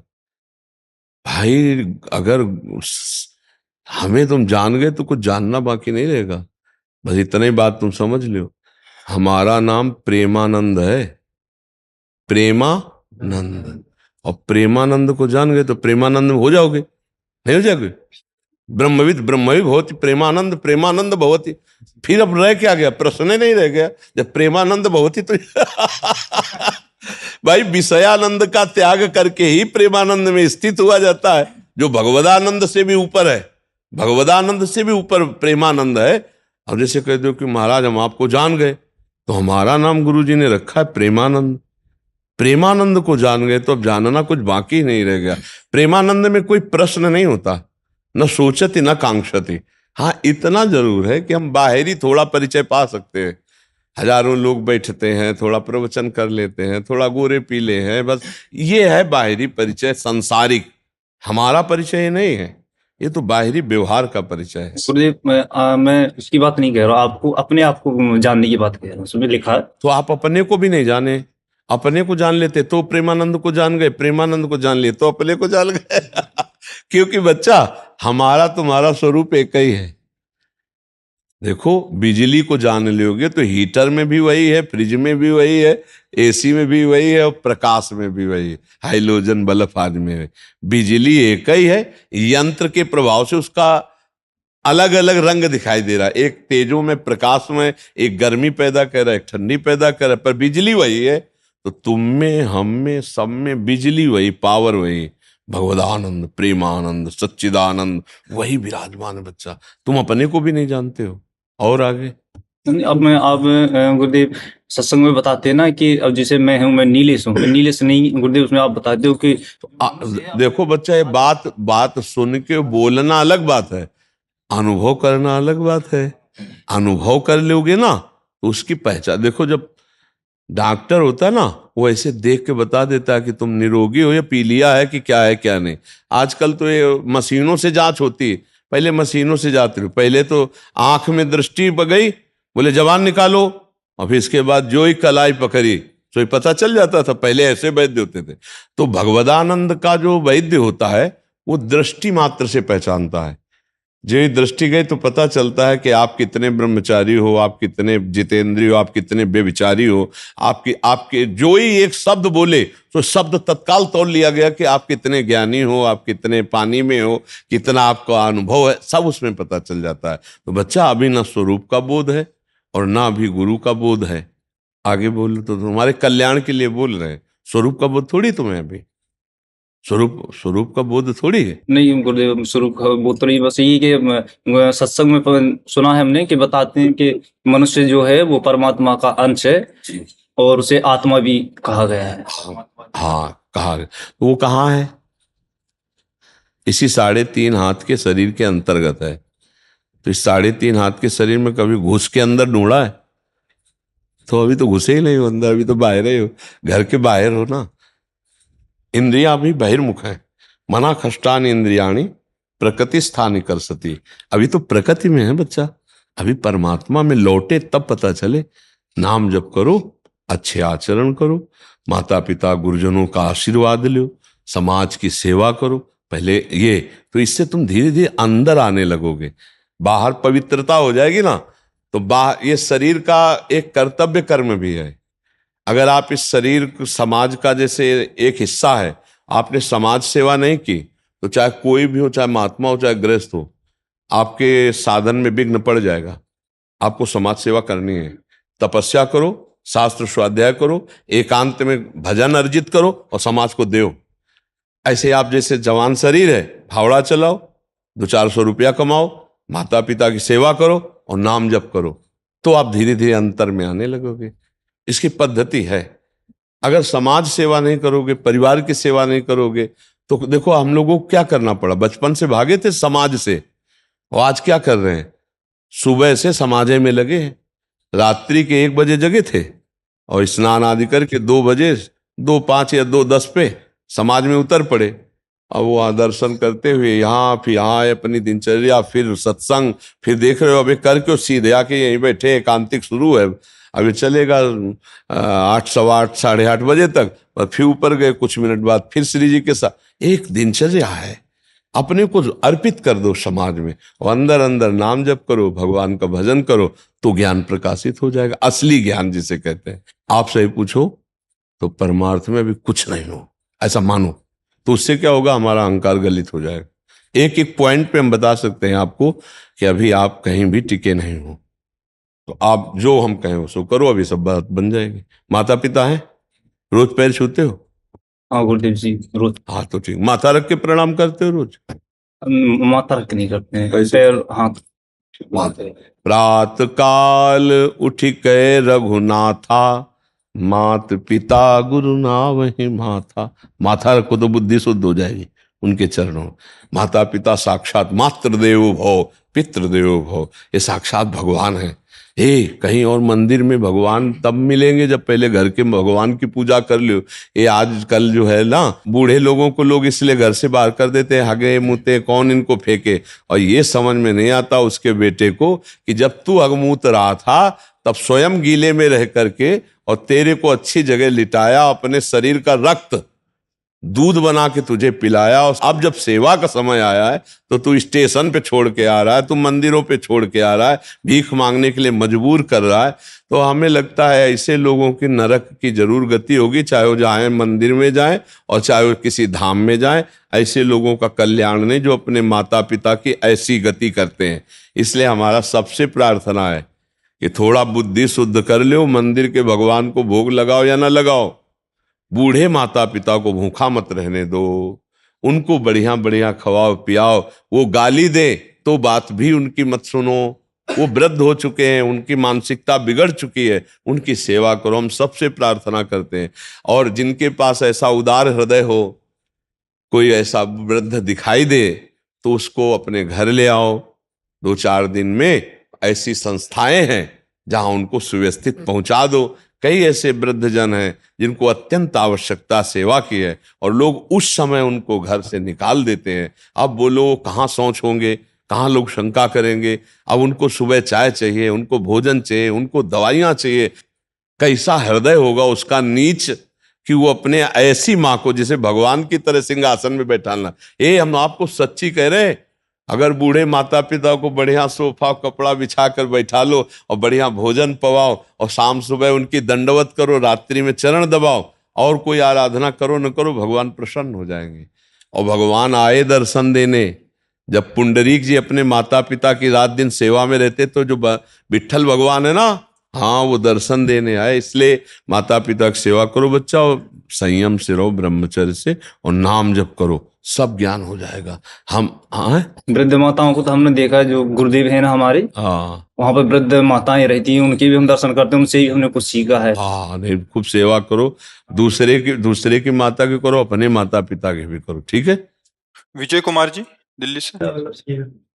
भाई। अगर हमें तुम जान गए तो कुछ जानना बाकी नहीं रहेगा। बस इतना ही बात तुम समझ लो। हमारा नाम प्रेमानंद है, प्रेमानंद। और प्रेमानंद को जान गए तो प्रेमानंद में हो जाओगे, नहीं हो जाओगे? ब्रह्मविद भवति प्रेमानंद, प्रेमानंद भवति। फिर अब रह क्या गया? प्रश्न नहीं रह गया। जब प्रेमानंद भवति तो भाई विषयानंद का त्याग करके ही प्रेमानंद में स्थित हुआ जाता है, जो भगवदानंद से भी ऊपर है। भगवदानंद से भी ऊपर प्रेमानंद है। और जैसे कह दो कि महाराज हम आपको जान गए, तो हमारा नाम गुरुजी ने रखा है प्रेमानंद। प्रेमानंद को जान गए तो अब जानना कुछ बाकी नहीं रह गया। प्रेमानंद में कोई प्रश्न नहीं होता, न सोचती न कांक्षती। हाँ, इतना जरूर है कि हम बाहरी थोड़ा परिचय पा सकते हैं। हजारों लोग बैठते हैं, थोड़ा प्रवचन कर लेते हैं, थोड़ा गोरे पीले हैं, बस ये है बाहरी परिचय, संसारिक। हमारा परिचय नहीं है। ये तो बाहरी व्यवहार का परिचय है। गुरुदेव मैं उसकी बात नहीं कह रहा, आपको अपने आप को जानने की बात कह रहा हूँ। उसमें लिखा है तो आप अपने को भी नहीं जाने, अपने को जान लेते तो प्रेमानंद को जान गए, प्रेमानंद को जान लिए तो अपने को जान गए। क्योंकि बच्चा हमारा तुम्हारा स्वरूप एक ही है। देखो बिजली को जान लोगे तो हीटर में भी वही है, फ्रिज में भी वही है, एसी में भी वही है और प्रकाश में भी वही है, हाइड्रोजन बल्ब आदि में है। बिजली एक ही है, यंत्र के प्रभाव से उसका अलग अलग रंग दिखाई दे रहा है, एक तेजों में प्रकाश में, एक गर्मी पैदा कर रहा है, एक ठंडी पैदा कर रहा है, पर बिजली वही है। तो तुम में, हम में, सब में बिजली वही, पावर वही, भगवदानंद, प्रेमानंद, सच्चिदानंद वही विराजमान है। बच्चा तुम अपने को भी नहीं जानते हो और आगे। अब आप गुरुदेव सत्संग में बताते हैं ना कि अब जैसे मैं हूँ, मैं नीलेश हूँ, मैं नीलेश नहीं गुरुदेव, उसमें आप बताते हो कि देखो बच्चा, ये बात सुन के बोलना अलग बात है, अनुभव करना अलग बात है। अनुभव कर लोगे ना तो उसकी पहचान। देखो जब डॉक्टर होता है ना, वो ऐसे देख के बता देता है कि तुम निरोगी हो या पीलिया है कि क्या है क्या नहीं। आजकल तो ये मशीनों से जांच होती है, पहले मशीनों से जाती थी। पहले तो आंख में दृष्टि गई, बोले जवान निकालो, और फिर इसके बाद जो ही कलाई पकड़ी तो पता चल जाता था। पहले ऐसे वैद्य होते थे। तो भगवदानंद का जो वैद्य होता है वो दृष्टि मात्र से पहचानता है। जो ही दृष्टि गई तो पता चलता है कि आप कितने ब्रह्मचारी हो, आप कितने जितेंद्रिय हो, आप कितने बेविचारी हो। आपके जो ही एक शब्द बोले तो शब्द तत्काल तोड़ लिया गया कि आप कितने ज्ञानी हो, आप कितने पानी में हो, कितना आपका अनुभव है, सब उसमें पता चल जाता है। तो बच्चा अभी ना स्वरूप का बोध है और ना अभी गुरु का बोध है। आगे बोलो तो तुम्हारे कल्याण के लिए बोल रहे हैं, स्वरूप का बोध थोड़ी तुम्हें अभी, स्वरूप का बोध थोड़ी है। नहीं गुरुदेव, स्वरूप का वो तो नहीं, बस यही कि सत्संग में सुना है हमने कि बताते हैं कि मनुष्य जो है वो परमात्मा का अंश है और उसे आत्मा भी कहा गया है। हाँ कहा गया। तो वो कहाँ है? इसी 3.5 हाथ के शरीर के अंतर्गत है। तो इस 3.5 हाथ के शरीर में कभी घुस के अंदर ढूंढा है? तो अभी तो घुसे ही नहीं हो अंदर, अभी तो बाहर ही हो, घर के बाहर हो ना। इंद्रिया भी बहिर्मुख है। मना खष्टान इंद्रियाणी प्रकृति स्थानी कर सती। अभी तो प्रकृति में है बच्चा, अभी परमात्मा में लौटे तब पता चले। नाम जप करो, अच्छे आचरण करो, माता पिता गुरुजनों का आशीर्वाद लो, समाज की सेवा करो पहले ये, तो इससे तुम धीरे धीरे अंदर आने लगोगे। बाहर पवित्रता हो जाएगी ना तो ये शरीर का एक कर्तव्य कर्म भी है। अगर आप इस शरीर समाज का जैसे एक हिस्सा है, आपने समाज सेवा नहीं की तो चाहे कोई भी हो, चाहे महात्मा हो, चाहे गृहस्थ हो, आपके साधन में विघ्न पड़ जाएगा। आपको समाज सेवा करनी है। तपस्या करो, शास्त्र स्वाध्याय करो, एकांत में भजन अर्जित करो और समाज को दो। ऐसे आप जैसे जवान शरीर है, फावड़ा चलाओ, 200-400 रुपया कमाओ, माता पिता की सेवा करो और नाम जप करो, तो आप धीरे धीरे अंतर में आने लगोगे। इसकी पद्धति है। अगर समाज सेवा नहीं करोगे, परिवार की सेवा नहीं करोगे, तो देखो हम लोगों को क्या करना पड़ा। बचपन से भागे थे समाज से, और आज क्या कर रहे हैं? सुबह से समाजे में लगे हैं, रात्रि के 1 बजे जगे थे और स्नान आदि करके 2 बजे 2:05 या 2:10 पे समाज में उतर पड़े। अब वो दर्शन करते हुए यहाँ, फिर यहाँ अपनी दिनचर्या, फिर सत्संग, फिर देख रहे हो अभी करके सीधे आके यहीं बैठे, एकांतिक शुरू है, अभी चलेगा 8, 8:15, 8:30 बजे तक, और फिर ऊपर गए, कुछ मिनट बाद फिर श्री जी के साथ। एक दिनचर्या है, अपने को अर्पित कर दो समाज में और अंदर अंदर नाम जप करो, भगवान का भजन करो, तो ज्ञान प्रकाशित हो जाएगा। असली ज्ञान जिसे कहते हैं। आप सही पूछो तो परमार्थ में अभी कुछ नहीं हो, ऐसा मानो, तो उससे क्या होगा? हमारा अहंकार गलित हो जाएगा। एक एक पॉइंट पे हम बता सकते हैं आपको कि अभी आप कहीं भी टिके नहीं हो, तो आप जो हम कहें सो करो, अभी सब बात बन जाएगी। माता पिता हैं, रोज पैर छूते हो? हाँ गुरुदेव जी, रोज। हाँ तो ठीक। माथा रख के प्रणाम करते हो रोज? माथा रख के नहीं करते हैं, कैसे? पैर हाथ। प्रात काल उठ के रघुनाथा, मात पिता गुरु नावहि माथा। माथा रखो तो बुद्धि शुद्ध हो जाएगी उनके चरणों। माता पिता साक्षात मातृदेवो भव पितृदेवो भव, ये साक्षात भगवान है। कहीं और मंदिर में भगवान तब मिलेंगे जब पहले घर के भगवान की पूजा कर लो। ये आजकल जो है ना, बूढ़े लोगों को लोग इसलिए घर से बाहर कर देते हैं, हगे मुते कौन इनको फेंके। और ये समझ में नहीं आता उसके बेटे को कि जब तू हगमूत रहा था तब स्वयं गीले में रह करके और तेरे को अच्छी जगह लिटाया, अपने शरीर का रक्त दूध बना के तुझे पिलाया। और अब जब सेवा का समय आया है तो तू स्टेशन पे छोड़ के आ रहा है, तू मंदिरों पे छोड़ के आ रहा है, भीख मांगने के लिए मजबूर कर रहा है। तो हमें लगता है ऐसे लोगों की नरक की जरूर गति होगी, चाहे वो जाए मंदिर में जाए और चाहे वो किसी धाम में जाए। ऐसे लोगों का कल्याण नहीं जो अपने माता पिता की ऐसी गति करते हैं। इसलिए हमारा सबसे प्रार्थना है कि थोड़ा बुद्धि शुद्ध कर लो, मंदिर के भगवान को भोग लगाओ या ना लगाओ, बूढ़े माता पिता को भूखा मत रहने दो, उनको बढ़िया बढ़िया खवाओ पियाओ। वो गाली दे तो बात भी उनकी मत सुनो, वो वृद्ध हो चुके हैं, उनकी मानसिकता बिगड़ चुकी है, उनकी सेवा करो। हम सबसे प्रार्थना करते हैं। और जिनके पास ऐसा उदार हृदय हो, कोई ऐसा वृद्ध दिखाई दे तो उसको अपने घर ले आओ। 2-4 दिन में ऐसी संस्थाएं हैं जहां उनको सुव्यवस्थित पहुंचा दो। कई ऐसे वृद्ध जन हैं जिनको अत्यंत आवश्यकता सेवा की है और लोग उस समय उनको घर से निकाल देते हैं। अब वो लोग कहाँ शौच होंगे, कहाँ लोग शंका करेंगे। अब उनको सुबह चाय चाहिए, उनको भोजन चाहिए, उनको दवाइयाँ चाहिए। कैसा हृदय होगा उसका नीच कि वो अपने ऐसी माँ को जिसे भगवान की तरह सिंहासन में बैठाना। हम आपको सच्ची कह रहे हैं, अगर बूढ़े माता पिता को बढ़िया सोफा कपड़ा बिछा कर बैठा लो और बढ़िया भोजन पवाओ और शाम सुबह उनकी दंडवत करो, रात्रि में चरण दबाओ और कोई आराधना करो न करो, भगवान प्रसन्न हो जाएंगे। और भगवान आए दर्शन देने। जब पुंडरीक जी अपने माता पिता की रात दिन सेवा में रहते तो जो विट्ठल भगवान है ना, हाँ, वो दर्शन देने आए। इसलिए माता पिता की सेवा करो बच्चा, और संयम से रहो, ब्रह्मचर्य से, और नाम जप करो, सब ज्ञान हो जाएगा। हम वृद्ध माताओं को तो हमने देखा, जो गुरुदेव है ना हमारे, वहां पर वृद्ध माताएं रहती हैं, उनके भी हम दर्शन करते हैं, उनसे भी हमने कुछ सीखा है। नहीं, खूब सेवा करो, दूसरे की माता की करो, अपने माता पिता की भी करो। ठीक है। विजय कुमार जी दिल्ली से।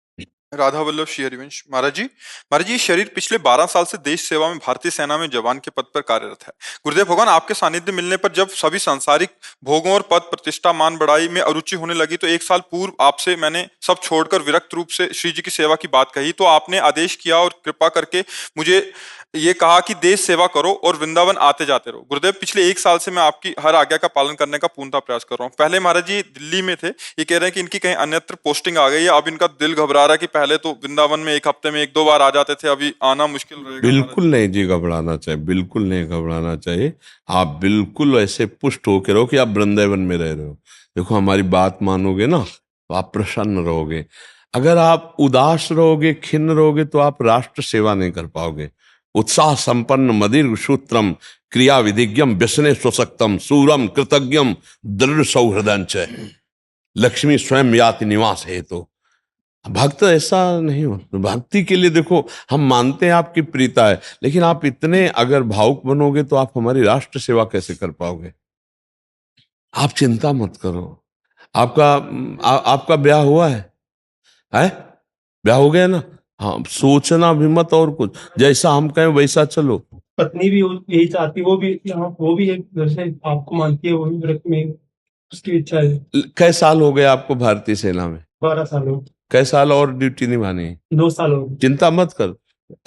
राधा वल्लभ श्री हरिवंश। महाराज जी, शरीर पिछले 12 साल से देश सेवा में भारतीय सेना में जवान के पद पर कार्यरत है। गुरुदेव भगवान आपके सानिध्य मिलने पर जब सभी सांसारिक भोगों और पद प्रतिष्ठा मान बढ़ाई में अरुचि होने लगी तो 1 साल पूर्व आपसे मैंने सब छोड़कर विरक्त रूप से श्री जी की सेवा की बात कही। तो आपने आदेश किया और कृपा करके मुझे ये कहा कि देश सेवा करो और वृंदावन आते जाते रहो। गुरुदेव, पिछले 1 साल से मैं आपकी हर आज्ञा का पालन करने का पूर्णतः प्रयास कर रहा हूँ। पहले महाराज जी दिल्ली में थे, ये कह रहे हैं कि इनकी कहीं अन्यत्र पोस्टिंग आ गई है। अब इनका दिल घबरा रहा है कि पहले तो वृंदावन में 1 हफ्ते में 1-2 बार आ जाते थे, अभी आना मुश्किल रहेगा। बिल्कुल नहीं जी, घबराना चाहिए, बिल्कुल नहीं घबराना चाहिए। आप बिल्कुल ऐसे पुष्ट होकर रहो कि आप वृंदावन में रह रहे हो। देखो, हमारी बात मानोगे ना तो आप प्रसन्न रहोगे। अगर आप उदास रहोगे, खिन्न रहोगे तो आप राष्ट्र सेवा नहीं कर पाओगे। उत्साह संपन्न मदिर सूत्रम क्रिया विधिज्ञम व्यसने स्वशक्तम सूरम कृतज्ञम दृढ़ सौहृदंच लक्ष्मी स्वयं याति निवास है। तो भक्त ऐसा नहीं हो। भक्ति के लिए देखो, हम मानते हैं आपकी प्रीता है, लेकिन आप इतने अगर भावुक बनोगे तो आप हमारी राष्ट्र सेवा कैसे कर पाओगे। आप चिंता मत करो। आपका ब्याह हुआ है? ब्याह हो गया ना? हाँ, सोचना भी मत और कुछ, जैसा हम कहें वैसा चलो। पत्नी भी यही चाहती, वो भी एक घर से आपको मानती है, वो भी व्रत में उसकी इच्छा है। कै साल हो गए आपको भारतीय सेना में? 12 साल हो। कै साल और ड्यूटी निभानी है? 2 साल हो। चिंता मत कर,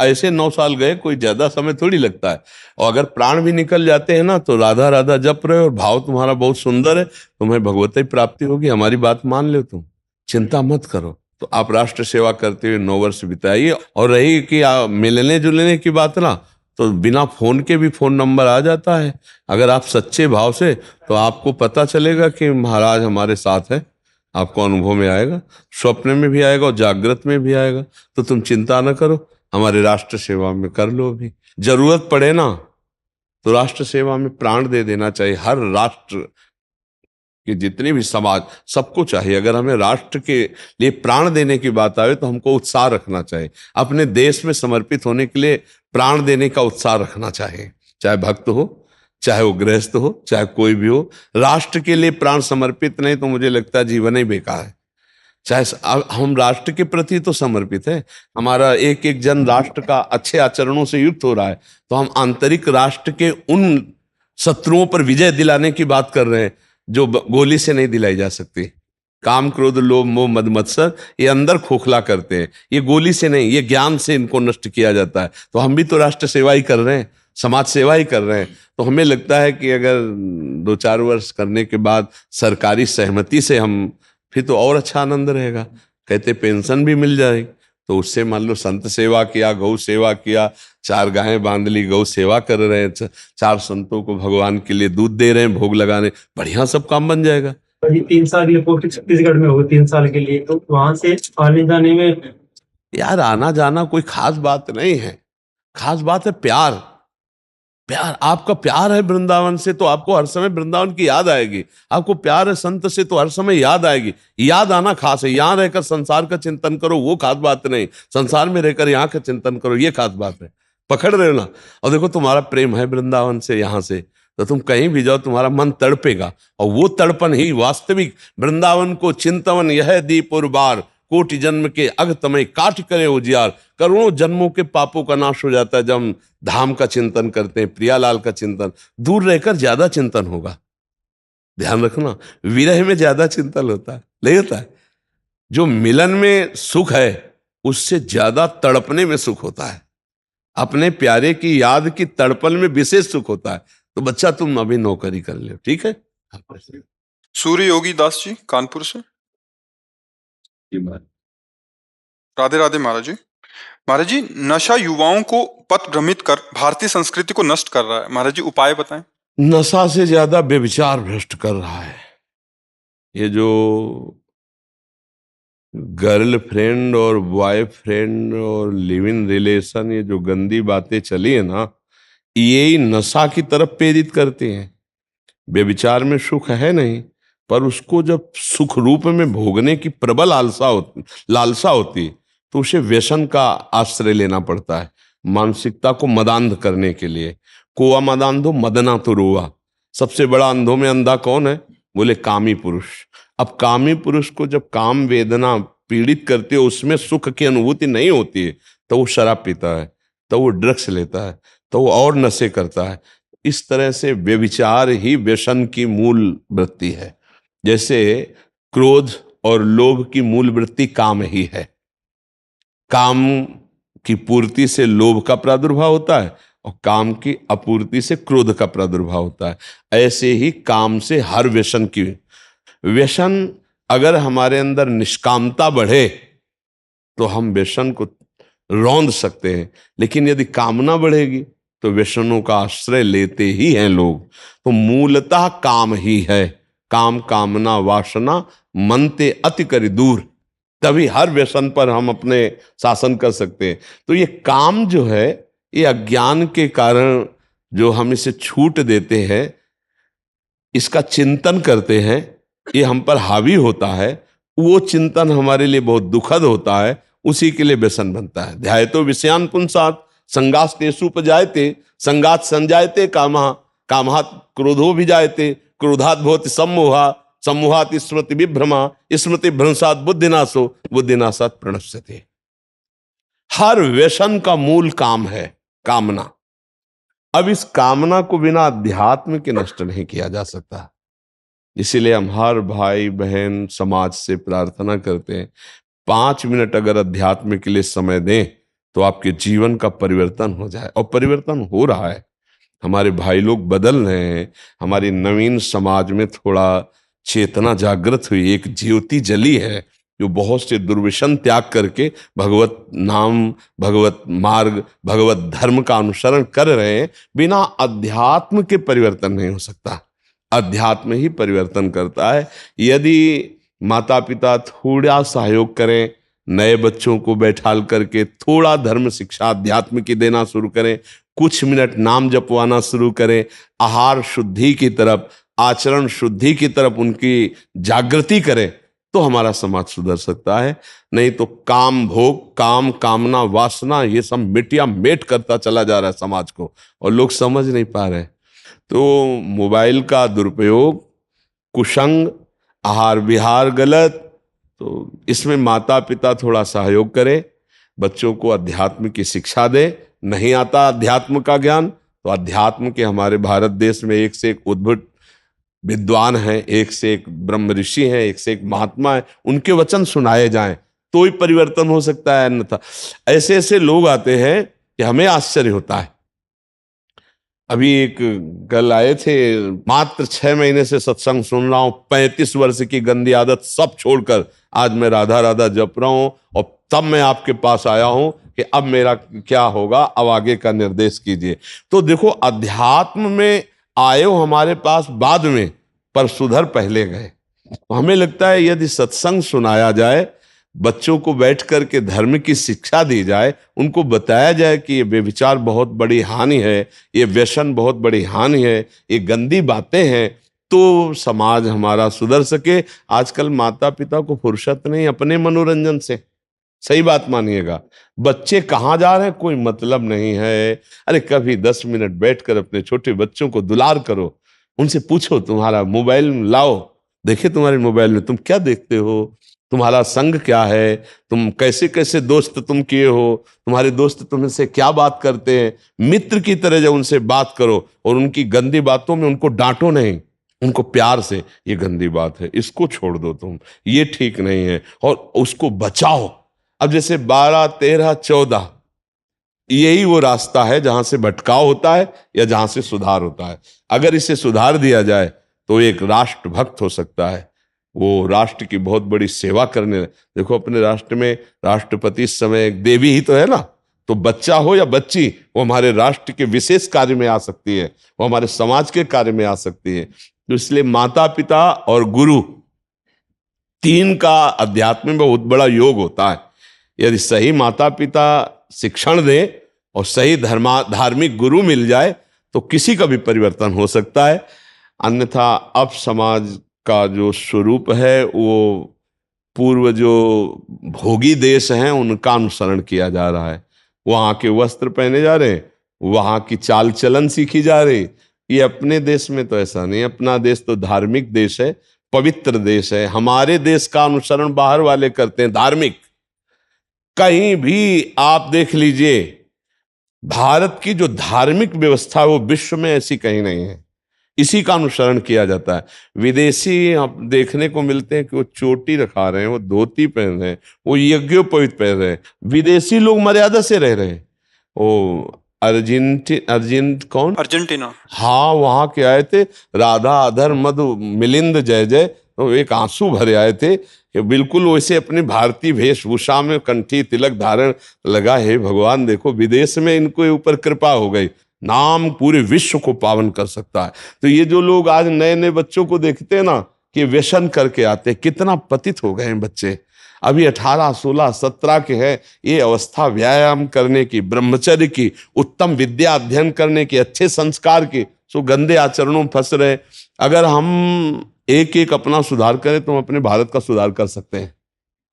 ऐसे 9 साल गए, कोई ज्यादा समय थोड़ी लगता है। और अगर प्राण भी निकल जाते हैं ना तो राधा राधा जप रहे और भाव तुम्हारा बहुत सुंदर है, तुम्हें भगवती प्राप्ति होगी। हमारी बात मान लो, तुम चिंता मत करो। तो आप राष्ट्र सेवा करते हुए 9 वर्ष बिताइए। और रही कि मिलने जुलने की बात ना, तो बिना फोन के भी फोन नंबर आ जाता है। अगर आप सच्चे भाव से, तो आपको पता चलेगा कि महाराज हमारे साथ है। आपको अनुभव में आएगा, स्वप्न में भी आएगा और जागृत में भी आएगा। तो तुम चिंता न करो, हमारे राष्ट्र सेवा में कर लो। अभी जरूरत पड़े ना तो राष्ट्र सेवा में प्राण दे देना चाहिए। हर राष्ट्र कि जितने भी समाज, सबको चाहिए। अगर हमें राष्ट्र के लिए प्राण देने की बात आए तो हमको उत्साह रखना चाहिए। अपने देश में समर्पित होने के लिए प्राण देने का उत्साह रखना चाहिए। चाहे भक्त हो, चाहे वो गृहस्थ हो, चाहे कोई भी हो, राष्ट्र के लिए प्राण समर्पित नहीं तो मुझे लगता है जीवन ही बेकार है। चाहे हम राष्ट्र के प्रति तो समर्पित है, हमारा एक एक जन राष्ट्र का अच्छे आचरणों से युक्त हो रहा है, तो हम आंतरिक राष्ट्र के उन शत्रुओं पर विजय दिलाने की बात कर रहे हैं जो गोली से नहीं दिलाई जा सकती। काम, क्रोध, लोभ, मोह, मद, मत्सर ये अंदर खोखला करते हैं, ये गोली से नहीं, ये ज्ञान से इनको नष्ट किया जाता है। तो हम भी तो राष्ट्र सेवा ही कर रहे हैं, समाज सेवा ही कर रहे हैं। तो हमें लगता है कि अगर 2-4 वर्ष करने के बाद सरकारी सहमति से हम, फिर तो और अच्छा आनंद रहेगा। कहते पेंशन भी मिल जाएगी, तो उससे मान लो संत सेवा किया, गौ सेवा किया, 4 गायें बांध ली, गौ सेवा कर रहे हैं, 4 संतों को भगवान के लिए दूध दे रहे हैं, भोग लगाने, बढ़िया सब काम बन जाएगा। अभी 3 साल के लिए पोस्टिंग छत्तीसगढ़ में होगी 3 साल के लिए, तो वहां से आने जाने में यार आना जाना कोई खास बात नहीं है, खास बात है प्यार। प्यार, आपका प्यार है वृंदावन से तो आपको हर समय वृंदावन की याद आएगी। आपको प्यार है संत से तो हर समय याद आएगी। याद आना खास है। यहां रहकर संसार का चिंतन करो वो खास बात नहीं, संसार में रहकर यहाँ का चिंतन करो ये खास बात है। पकड़ रहे हो ना। और देखो तुम्हारा प्रेम है वृंदावन से, यहाँ से, तो तुम कहीं भी जाओ तुम्हारा मन तड़पेगा, और वो तड़पन ही वास्तविक वृंदावन को चिंतवन यह दीप और बार, कोटि जन्म के अग तमय काट करे उजियार। करोड़ों जन्मों के पापों का नाश हो जाता है जब हम धाम का चिंतन करते हैं, प्रियालाल का चिंतन। दूर रहकर ज्यादा चिंतन होगा, ध्यान रखना, विरह में ज्यादा चिंतन होता है, नहीं होता है। जो मिलन में सुख है उससे ज्यादा तड़पने में सुख होता है। अपने प्यारे की याद की तड़पन में विशेष सुख होता है। तो बच्चा तुम अभी नौकरी कर लो, ठीक है। सूर्य योगी दास जी कानपुर से। राधे राधे महाराज जी। महाराज जी, नशा युवाओं को पथ भ्रमित कर भारतीय संस्कृति को नष्ट कर रहा है, महाराज जी उपाय बताएं। नशा से ज्यादा व्यभिचार भ्रष्ट कर रहा है। ये जो गर्लफ्रेंड और बॉयफ्रेंड और लिव इन रिलेशन, ये जो गंदी बातें चली है ना, ये नशा की तरफ प्रेरित करते हैं। व्यभिचार में सुख है नहीं, पर उसको जब सुख रूप में भोगने की प्रबल लालसा होती है तो उसे व्यसन का आश्रय लेना पड़ता है, मानसिकता को मदांध करने के लिए। कोआ मदांधो मदना तो रोआ। सबसे बड़ा अंधों में अंधा कौन है? बोले कामी पुरुष। अब कामी पुरुष को जब काम वेदना पीड़ित करती है, उसमें सुख की अनुभूति नहीं होती है, तो वो शराब पीता है, तो वो ड्रग्स लेता है, तो वो और नशे करता है। इस तरह से व्यभिचार ही व्यसन की मूल वृत्ति है। जैसे क्रोध और लोभ की मूल वृत्ति काम ही है। काम की पूर्ति से लोभ का प्रादुर्भाव होता है और काम की अपूर्ति से क्रोध का प्रादुर्भाव होता है। ऐसे ही काम से हर व्यसन अगर हमारे अंदर निष्कामता बढ़े तो हम व्यसन को रौंद सकते हैं, लेकिन यदि कामना बढ़ेगी तो व्यसनों का आश्रय लेते ही हैं लोग। तो मूलतः काम ही है। काम, कामना, वासना मनते अति करि दूर, तभी हर व्यसन पर हम अपने शासन कर सकते हैं। तो ये काम जो है, ये अज्ञान के कारण जो हम इसे छूट देते हैं, इसका चिंतन करते हैं, ये हम पर हावी होता है, वो चिंतन हमारे लिए बहुत दुखद होता है, उसी के लिए व्यसन बनता है। ध्यायतो विषयान पुंसात् संगास्तेषु उपजायते, संगात् संजायते कामः, कामात् क्रोधो विजायते, क्रोधात् भवति सम्मोहा, सम्मोहात् स्मृति विभ्रमा, स्मृति भ्रंशात् बुद्धिनाशो, बुद्धिनाशात् प्रणश्यते। हर व्यसन का मूल काम है कामना। अब इस कामना को बिना अध्यात्म के नष्ट नहीं किया जा सकता। इसीलिए हम हर भाई बहन समाज से प्रार्थना करते हैं, 5 मिनट अगर अध्यात्म के लिए समय दें तो आपके जीवन का परिवर्तन हो जाए। और परिवर्तन हो रहा है, हमारे भाई लोग बदल रहे हैं। हमारी नवीन समाज में थोड़ा चेतना जागृत हुई, एक ज्योति जली है जो बहुत से दुर्व्यसन त्याग करके भगवत नाम, भगवत मार्ग, भगवत धर्म का अनुसरण कर रहे हैं। बिना अध्यात्म के परिवर्तन नहीं हो सकता, अध्यात्म ही परिवर्तन करता है। यदि माता पिता थोड़ा सहयोग करें, नए बच्चों को बैठाल करके थोड़ा धर्म शिक्षा अध्यात्म की देना शुरू करें, कुछ मिनट नाम जपवाना शुरू करें, आहार शुद्धि की तरफ, आचरण शुद्धि की तरफ उनकी जागृति करें, तो हमारा समाज सुधर सकता है। नहीं तो काम भोग, काम कामना, वासना, ये सब मिटिया मेट करता चला जा रहा है समाज को, और लोग समझ नहीं पा रहे। तो मोबाइल का दुरुपयोग, कुसंग, आहार विहार गलत, तो इसमें माता पिता थोड़ा सहयोग करें, बच्चों को अध्यात्म की शिक्षा दे। नहीं आता अध्यात्म का ज्ञान, तो अध्यात्म के हमारे भारत देश में एक से एक उद्भट विद्वान हैं, एक से एक ब्रह्म ऋषि हैं, एक से एक महात्मा है, उनके वचन सुनाए जाएं तो ही परिवर्तन हो सकता है। अन्यथा ऐसे ऐसे लोग आते हैं कि हमें आश्चर्य होता है। अभी एक कल आए थे, मात्र 6 महीने से सत्संग सुन रहा हूं, 35 वर्ष की गंदी आदत सब छोड़कर आज मैं राधा राधा जप रहा हूं, और तब मैं आपके पास आया हूं कि अब मेरा क्या होगा, अब आगे का निर्देश कीजिए। तो देखो, अध्यात्म में आए हो हमारे पास बाद में, पर सुधर पहले गए। हमें लगता है यदि सत्संग सुनाया जाए, बच्चों को बैठ कर के धर्म की शिक्षा दी जाए, उनको बताया जाए कि ये व्यभिचार बहुत बड़ी हानि है, ये व्यसन बहुत बड़ी हानि है, ये गंदी बातें हैं, तो समाज हमारा सुधर सके। आजकल माता पिता को फुर्सत नहीं अपने मनोरंजन से, सही बात मानिएगा। बच्चे कहाँ जा रहे हैं कोई मतलब नहीं है। अरे कभी 10 मिनट बैठकर अपने छोटे बच्चों को दुलार करो, उनसे पूछो तुम्हारा मोबाइल लाओ, देखिए तुम्हारे मोबाइल में तुम क्या देखते हो, तुम्हारा संग क्या है, तुम कैसे कैसे दोस्त तुम किए हो, तुम्हारे दोस्त तुमसे क्या बात करते हैं। मित्र की तरह जब उनसे बात करो, और उनकी गंदी बातों में उनको डांटो नहीं, उनको प्यार से, ये गंदी बात है, इसको छोड़ दो तुम, ये ठीक नहीं है, और उसको बचाओ। अब जैसे 12, 13, 14 यही वो रास्ता है जहां से भटकाव होता है या जहां से सुधार होता है। अगर इसे सुधार दिया जाए तो एक राष्ट्र भक्त हो सकता है, वो राष्ट्र की बहुत बड़ी सेवा करने। देखो अपने राष्ट्र में राष्ट्रपति इस समय एक देवी ही तो है ना, तो बच्चा हो या बच्ची, वो हमारे राष्ट्र के विशेष कार्य में आ सकती है, वो हमारे समाज के कार्य में आ सकती है। तो इसलिए माता पिता और गुरु, 3 का अध्यात्म में बहुत बड़ा योग होता है। यदि सही माता पिता शिक्षण दें और सही धार्मिक गुरु मिल जाए तो किसी का भी परिवर्तन हो सकता है। अन्यथा अब समाज का जो स्वरूप है वो पूर्व जो भोगी देश हैं उनका अनुसरण किया जा रहा है। वहाँ के वस्त्र पहने जा रहे हैं, वहाँ की चाल चलन सीखी जा रही। ये अपने देश में तो ऐसा नहीं। अपना देश तो धार्मिक देश है, पवित्र देश है। हमारे देश का अनुसरण बाहर वाले करते हैं धार्मिक। कहीं भी आप देख लीजिए, भारत की जो धार्मिक व्यवस्था है वो विश्व में ऐसी कहीं नहीं है, इसी का अनुसरण किया जाता है। विदेशी आप देखने को मिलते हैं कि वो चोटी रखा रहे हैं, वो धोती पहन रहे हैं, वो यज्ञोपवीत पहन रहे हैं। विदेशी लोग मर्यादा से रह रहे हैं। वो अर्जेंटीना, हाँ, वहां के आए थे, राधा अधर मधु मिलिंद जय जय, तो एक आंसू भरे आए थे कि बिल्कुल वैसे अपनी भारतीय वेशभूषा में कंठी तिलक धारण लगा। है भगवान, देखो विदेश में इनको ऊपर कृपा हो गई, नाम पूरे विश्व को पावन कर सकता है। तो ये जो लोग आज नए नए बच्चों को देखते हैं ना कि व्यसन करके आते हैं, कितना पतित हो गए हैं बच्चे। अभी 18, 16, 17 के हैं। ये अवस्था व्यायाम करने की, ब्रह्मचर्य की, उत्तम विद्या अध्ययन करने की, अच्छे संस्कार की, सो गंदे आचरणों में फंस रहे। अगर हम एक एक अपना सुधार करें तो हम अपने भारत का सुधार कर सकते हैं।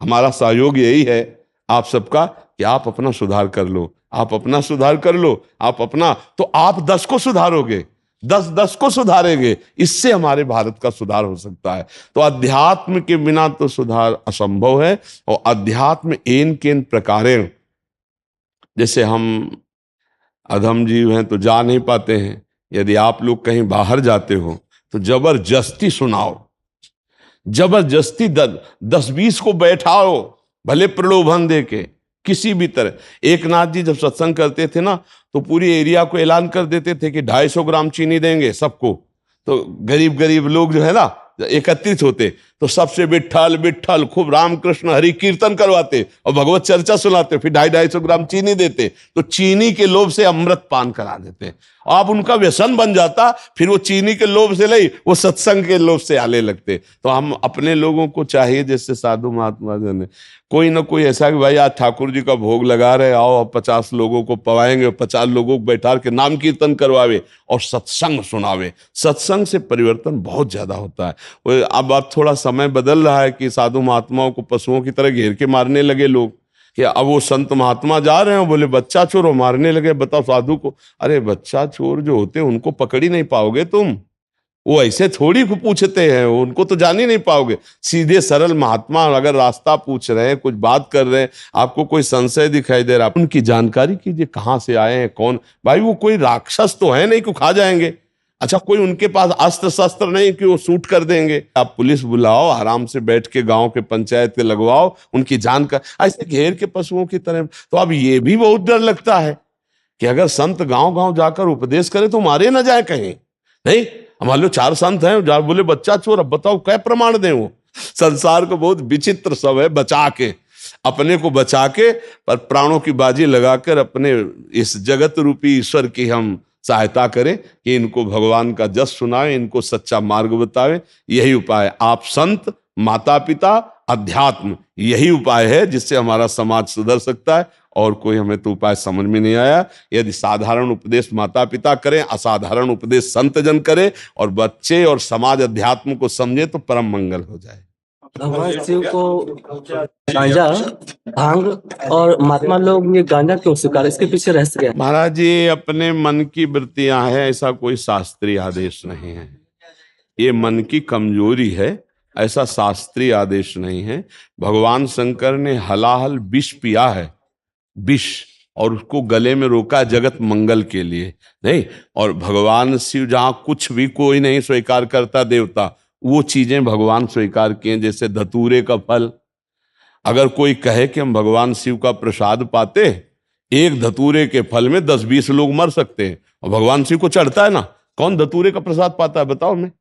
हमारा सहयोग यही है आप सबका कि आप अपना सुधार कर लो, आप अपना सुधार कर लो, आप अपना, तो आप 10 को सुधारोगे, 10 को सुधारेंगे, इससे हमारे भारत का सुधार हो सकता है। तो अध्यात्म के बिना तो सुधार असंभव है। और अध्यात्म एन केन प्रकारेण, जैसे हम अधम जीव हैं तो जा नहीं पाते हैं। यदि आप लोग कहीं बाहर जाते हो तो जबरदस्ती सुनाओ, जबरदस्ती 10-20 को बैठाओ, भले प्रलोभन दे के, किसी भी तरह। एक नाथ जी जब सत्संग करते थे ना तो पूरी एरिया को ऐलान कर देते थे कि 250 ग्राम चीनी देंगे सबको। तो गरीब गरीब लोग जो है ना एकत्रित होते, तो सबसे विट्ठल विट्ठल खूब रामकृष्ण हरि कीर्तन करवाते और भगवत चर्चा सुनाते, फिर 250 ग्राम चीनी देते। तो चीनी के लोभ से अमृत पान करा देते। अब उनका व्यसन बन जाता, फिर वो चीनी के लोभ से नहीं, वो सत्संग के लोभ से आने लगते। तो हम अपने लोगों को चाहिए, जैसे साधु महात्मा जन, कोई ना कोई ऐसा कि भाई आज ठाकुर जी का भोग लगा रहे, आओ अब 50 लोगों को पवाएंगे, 50 लोगों को बैठा के नाम कीर्तन करवावे और सत्संग सुनावे। सत्संग से परिवर्तन बहुत ज्यादा होता है। अब थोड़ा समय बदल रहा है कि साधु महात्माओं को पशुओं की तरह घेर के मारने लगे लोग, कि अब वो संत महात्मा जा रहे हैं, बोले बच्चा चोर हो, मारने लगे। बताओ साधु को, अरे बच्चा चोर जो होते हैं उनको पकड़ ही नहीं पाओगे तुम। वो ऐसे थोड़ी को पूछते हैं, उनको तो जान ही नहीं पाओगे। सीधे सरल महात्मा अगर रास्ता पूछ रहे हैं, कुछ बात कर रहे हैं, आपको कोई संशय दिखाई दे रहा है, उनकी जानकारी कीजिए, कहाँ से आए हैं, कौन। भाई वो कोई राक्षस तो है नहीं कि खा जाएंगे। अच्छा, कोई उनके पास अस्त्र शस्त्र नहीं कि वो शूट कर देंगे। आप पुलिस बुलाओ, आराम से बैठ के गांव के पंचायत के लगवाओ, उनकी जानकारी ऐसे घेर के पशुओं की तरह। तो अब ये भी बहुत डर लगता है कि अगर संत गांव गांव जाकर उपदेश करे तो मारे ना जाए कहीं। नहीं, मान लो 4 संत हैं, जा बोले बच्चा चोर, अब बताओ क्या प्रमाण दें। वो संसार को बहुत विचित्र सब है, बचा के, अपने को बचा के, पर प्राणों की बाजी लगाकर अपने इस जगत रूपी ईश्वर की हम सहायता करें कि इनको भगवान का जस सुनाए, इनको सच्चा मार्ग बतावे। यही उपाय, आप संत, माता पिता, अध्यात्म, यही उपाय है जिससे हमारा समाज सुधर सकता है। और कोई हमें तो उपाय समझ में नहीं आया। यदि साधारण उपदेश माता पिता करें, असाधारण उपदेश संत जन करें, और बच्चे और समाज अध्यात्म को समझे, तो परम मंगल हो जाए। भगवान शिव को गांजा, भांग और महात्मा लोग ये गांजा क्यों स्वीकार, इसके पीछे रहस्य क्या है? महाराज जी, अपने मन की वृत्तियां हैं, ऐसा कोई शास्त्रीय आदेश नहीं है। ये मन की कमजोरी है, ऐसा शास्त्रीय आदेश नहीं है। भगवान शंकर ने हलाहल विष पिया है, विष, और उसको गले में रोका जगत मंगल के लिए। नहीं, और भगवान शिव जहां कुछ भी कोई नहीं स्वीकार करता देवता, वो चीजें भगवान स्वीकार किए। जैसे धतूरे का फल, अगर कोई कहे कि हम भगवान शिव का प्रसाद पाते, एक धतूरे के फल में 10-20 लोग मर सकते हैं, और भगवान शिव को चढ़ता है ना। कौन धतूरे का प्रसाद पाता है बताओ हमें?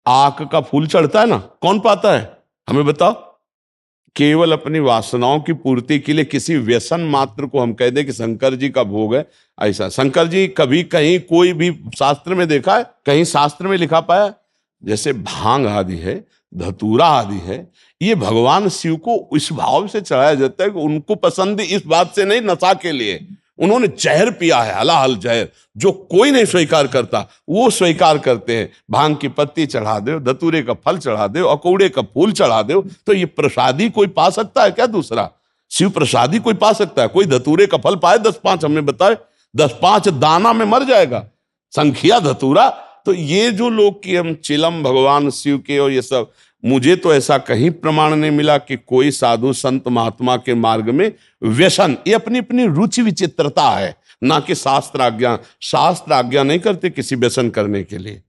आक का फूल चढ़ता है ना, कौन पाता है हमें बताओ? केवल अपनी वासनाओं की पूर्ति के लिए किसी व्यसन मात्र को हम कह दें कि शंकर जी का भोग है, ऐसा शंकर जी कभी कहीं कोई भी शास्त्र में देखा है? कहीं शास्त्र में लिखा पाया? जैसे भांग आदि है, धतूरा आदि है, ये भगवान शिव को इस भाव से चढ़ाया जाता है कि उनको पसंद इस बात से नहीं, नशा के लिए। उन्होंने जहर पिया है, हलाहल जहर, जो कोई नहीं स्वीकार करता, वो स्वीकार करते हैं। भांग की पत्ती चढ़ा दो, धतूरे का फल चढ़ा दो, अकौड़े का फूल चढ़ा दो, तो ये प्रसादी कोई पा सकता है क्या? दूसरा शिव प्रसादी कोई पा सकता है? कोई धतूरे का फल पाए 10-5 हमें बताए? 10-5 दाना में मर जाएगा, संख्या धतूरा। तो ये जो लोग कि हम चिलम भगवान शिव के और ये सब, मुझे तो ऐसा कहीं प्रमाण नहीं मिला कि कोई साधु संत महात्मा के मार्ग में व्यसन, ये अपनी अपनी रुचि विचित्रता है, ना कि शास्त्र आज्ञा। शास्त्र आज्ञा नहीं करते किसी व्यसन करने के लिए।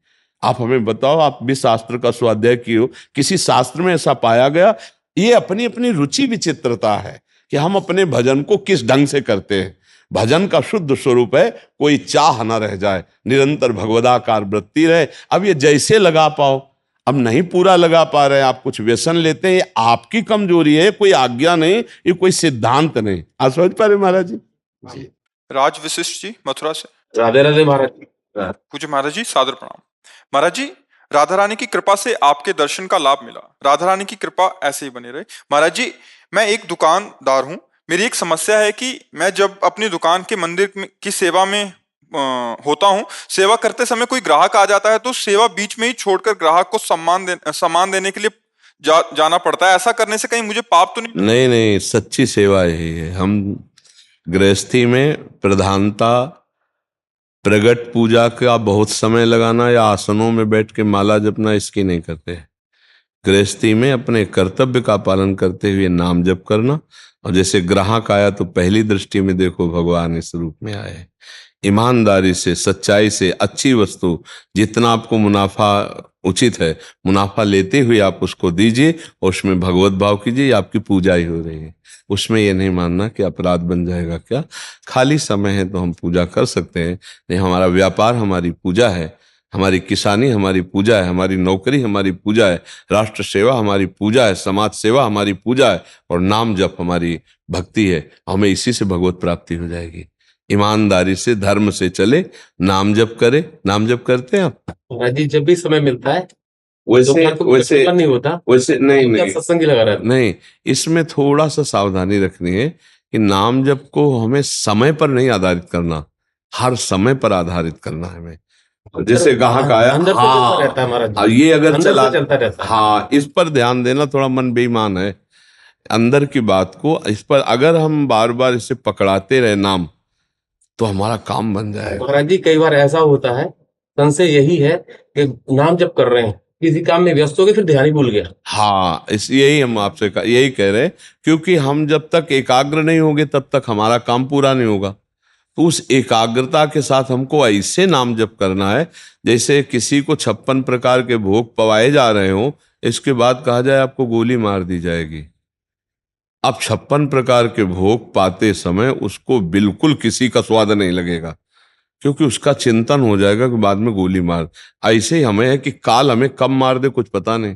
आप हमें बताओ, आप भी शास्त्र का स्वाध्याय किए हो, किसी शास्त्र में ऐसा पाया गया? ये अपनी अपनी रुचि विचित्रता है कि हम अपने भजन को किस ढंग से करते हैं। भजन का शुद्ध स्वरूप है कोई चाह न रह जाए, निरंतर भगवदाकार वृत्ति रहे। अब ये जैसे लगा पाओ, अब नहीं पूरा लगा पा रहे हैं, आप कुछ व्यसन लेते हैं, ये आपकी कमजोरी है, कोई आज्ञा नहीं, ये कोई सिद्धांत नहीं। आप समझ पा रहे महाराज जी? राज वशिष्ठ जी मथुरा से। राधे राधे महाराज। पूज्य महाराज जी, सादर प्रणाम। महाराज जी, राधा रानी की कृपा से आपके दर्शन का लाभ मिला, राधा रानी की कृपा ऐसे ही बनी रहे। महाराज जी, मैं एक दुकानदार हूँ, मेरी एक समस्या है कि मैं जब अपनी दुकान के मंदिर की सेवा में होता हूँ, सेवा करते समय कोई ग्राहक आ जाता है तो सेवा बीच में ही छोड़कर ग्राहक को सम्मान देने के लिए जाना पड़ता है। ऐसा करने से कहीं मुझे पाप तो नहीं? नहीं नहीं, सच्ची सेवा यही है। हम गृहस्थी में प्रधानता प्रगट पूजा का बहुत समय लगाना या आसनों में बैठ के माला जपना, इसकी नहीं करते। गृहस्थी में अपने कर्तव्य का पालन करते हुए नाम जप करना। और जैसे ग्राहक आया तो पहली दृष्टि में देखो भगवान इस रूप में आए। ईमानदारी से, सच्चाई से, अच्छी वस्तु, जितना आपको मुनाफा उचित है, मुनाफा लेते हुए आप उसको दीजिए और उसमें भगवत भाव कीजिए, आपकी पूजा ही हो रही है। उसमें ये नहीं मानना कि अपराध बन जाएगा। क्या खाली समय है तो हम पूजा कर सकते हैं? नहीं, हमारा व्यापार हमारी पूजा है, हमारी किसानी हमारी पूजा है, हमारी नौकरी हमारी पूजा है, राष्ट्र सेवा हमारी पूजा है, समाज सेवा हमारी पूजा है, और नाम जप हमारी भक्ति है। हमें इसी से भगवत प्राप्ति हो जाएगी। ईमानदारी से, धर्म से चले, नाम जप करे। नाम जप करते हैं आप? जी जब भी समय मिलता है, वैसे नहीं होता, वैसे नहीं सत्संग ही लगा रहता है। नहीं, इसमें थोड़ा सा सावधानी रखनी है कि नाम जप को हमें समय पर नहीं आधारित करना, हर समय पर आधारित करना है हमें। जैसे ग्राहक आया, अंदर से चलता रहता है महाराज जी। ये अगर अंदर चला, से चलता रहता है। हाँ, इस पर ध्यान देना। थोड़ा मन बेईमान है अंदर की बात को, इस पर अगर हम बार बार इसे पकड़ाते रहे नाम, तो हमारा काम बन जाएगा। महाराज जी कई बार ऐसा होता है, संशय यही है कि नाम जब कर रहे हैं, किसी काम में व्यस्त हो गए, फिर ध्यान ही भूल गया। हाँ, इस यही हम आपसे यही कह रहे हैं, क्योंकि हम जब तक एकाग्र नहीं होंगे तब तक हमारा काम पूरा नहीं होगा। तो उस एकाग्रता के साथ हमको ऐसे नाम जप करना है जैसे किसी को 56 प्रकार के भोग पवाए जा रहे हो, इसके बाद कहा जाए आपको गोली मार दी जाएगी। अब 56 प्रकार के भोग पाते समय उसको बिल्कुल किसी का स्वाद नहीं लगेगा, क्योंकि उसका चिंतन हो जाएगा कि बाद में गोली मार। ऐसे ही हमें है कि काल हमें कब मार दे कुछ पता नहीं।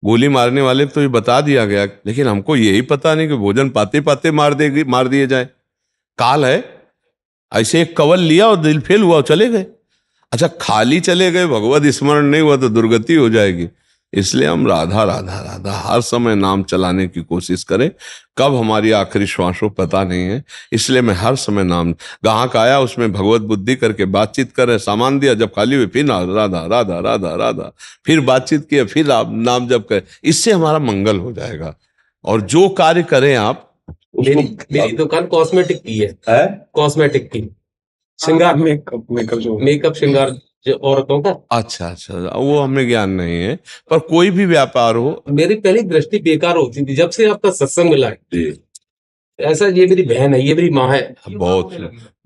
गोली मारने वाले को तो ये बता दिया गया, लेकिन हमको यही पता नहीं कि भोजन पाते पाते मार दिए जाए। काल है, ऐसे एक कवल लिया और दिल फेल हुआ और चले गए। अच्छा, खाली चले गए, भगवत स्मरण नहीं हुआ तो दुर्गति हो जाएगी। इसलिए हम राधा राधा राधा हर समय नाम चलाने की कोशिश करें। कब हमारी आखिरी श्वास हो पता नहीं है, इसलिए मैं हर समय नाम, ग्राहक आया उसमें भगवत बुद्धि करके बातचीत करें, सामान दिया, जब खाली हुई फिर राधा राधा राधा राधा, फिर बातचीत किया, फिर आप नाम जप करें। इससे हमारा मंगल हो जाएगा। और जो कार्य करें आप, मेरी दुकान कॉस्मेटिक की है, कॉस्मेटिक की, श्रृंगार मेकअप श्रृंगार जो औरतों का। अच्छा अच्छा, वो हमें ज्ञान नहीं है, पर कोई भी व्यापार हो। मेरी पहली दृष्टि बेकार होती थी, जब से आपका सत्संग मिला है ऐसा, ये मेरी बहन है, ये मेरी माँ है। बहुत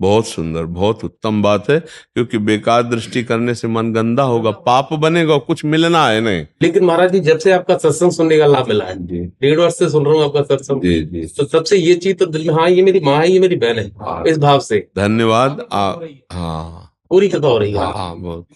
बहुत सुंदर, बहुत उत्तम बात है, क्योंकि बेकार दृष्टि करने से मन गंदा होगा, पाप बनेगा, कुछ मिलना है नहीं। लेकिन महाराज जी, जब से आपका सत्संग सुनने का लाभ मिला है, 1.5 वर्ष से सुन रहा हूँ आपका सत्संग, तो तब से ये चीज तो दिल में, हाँ ये मेरी माँ है, ये मेरी बहन है, इस भाव से धन्यवाद। हाँ, पूरी कृपा हो रही है। हाँ, बहुत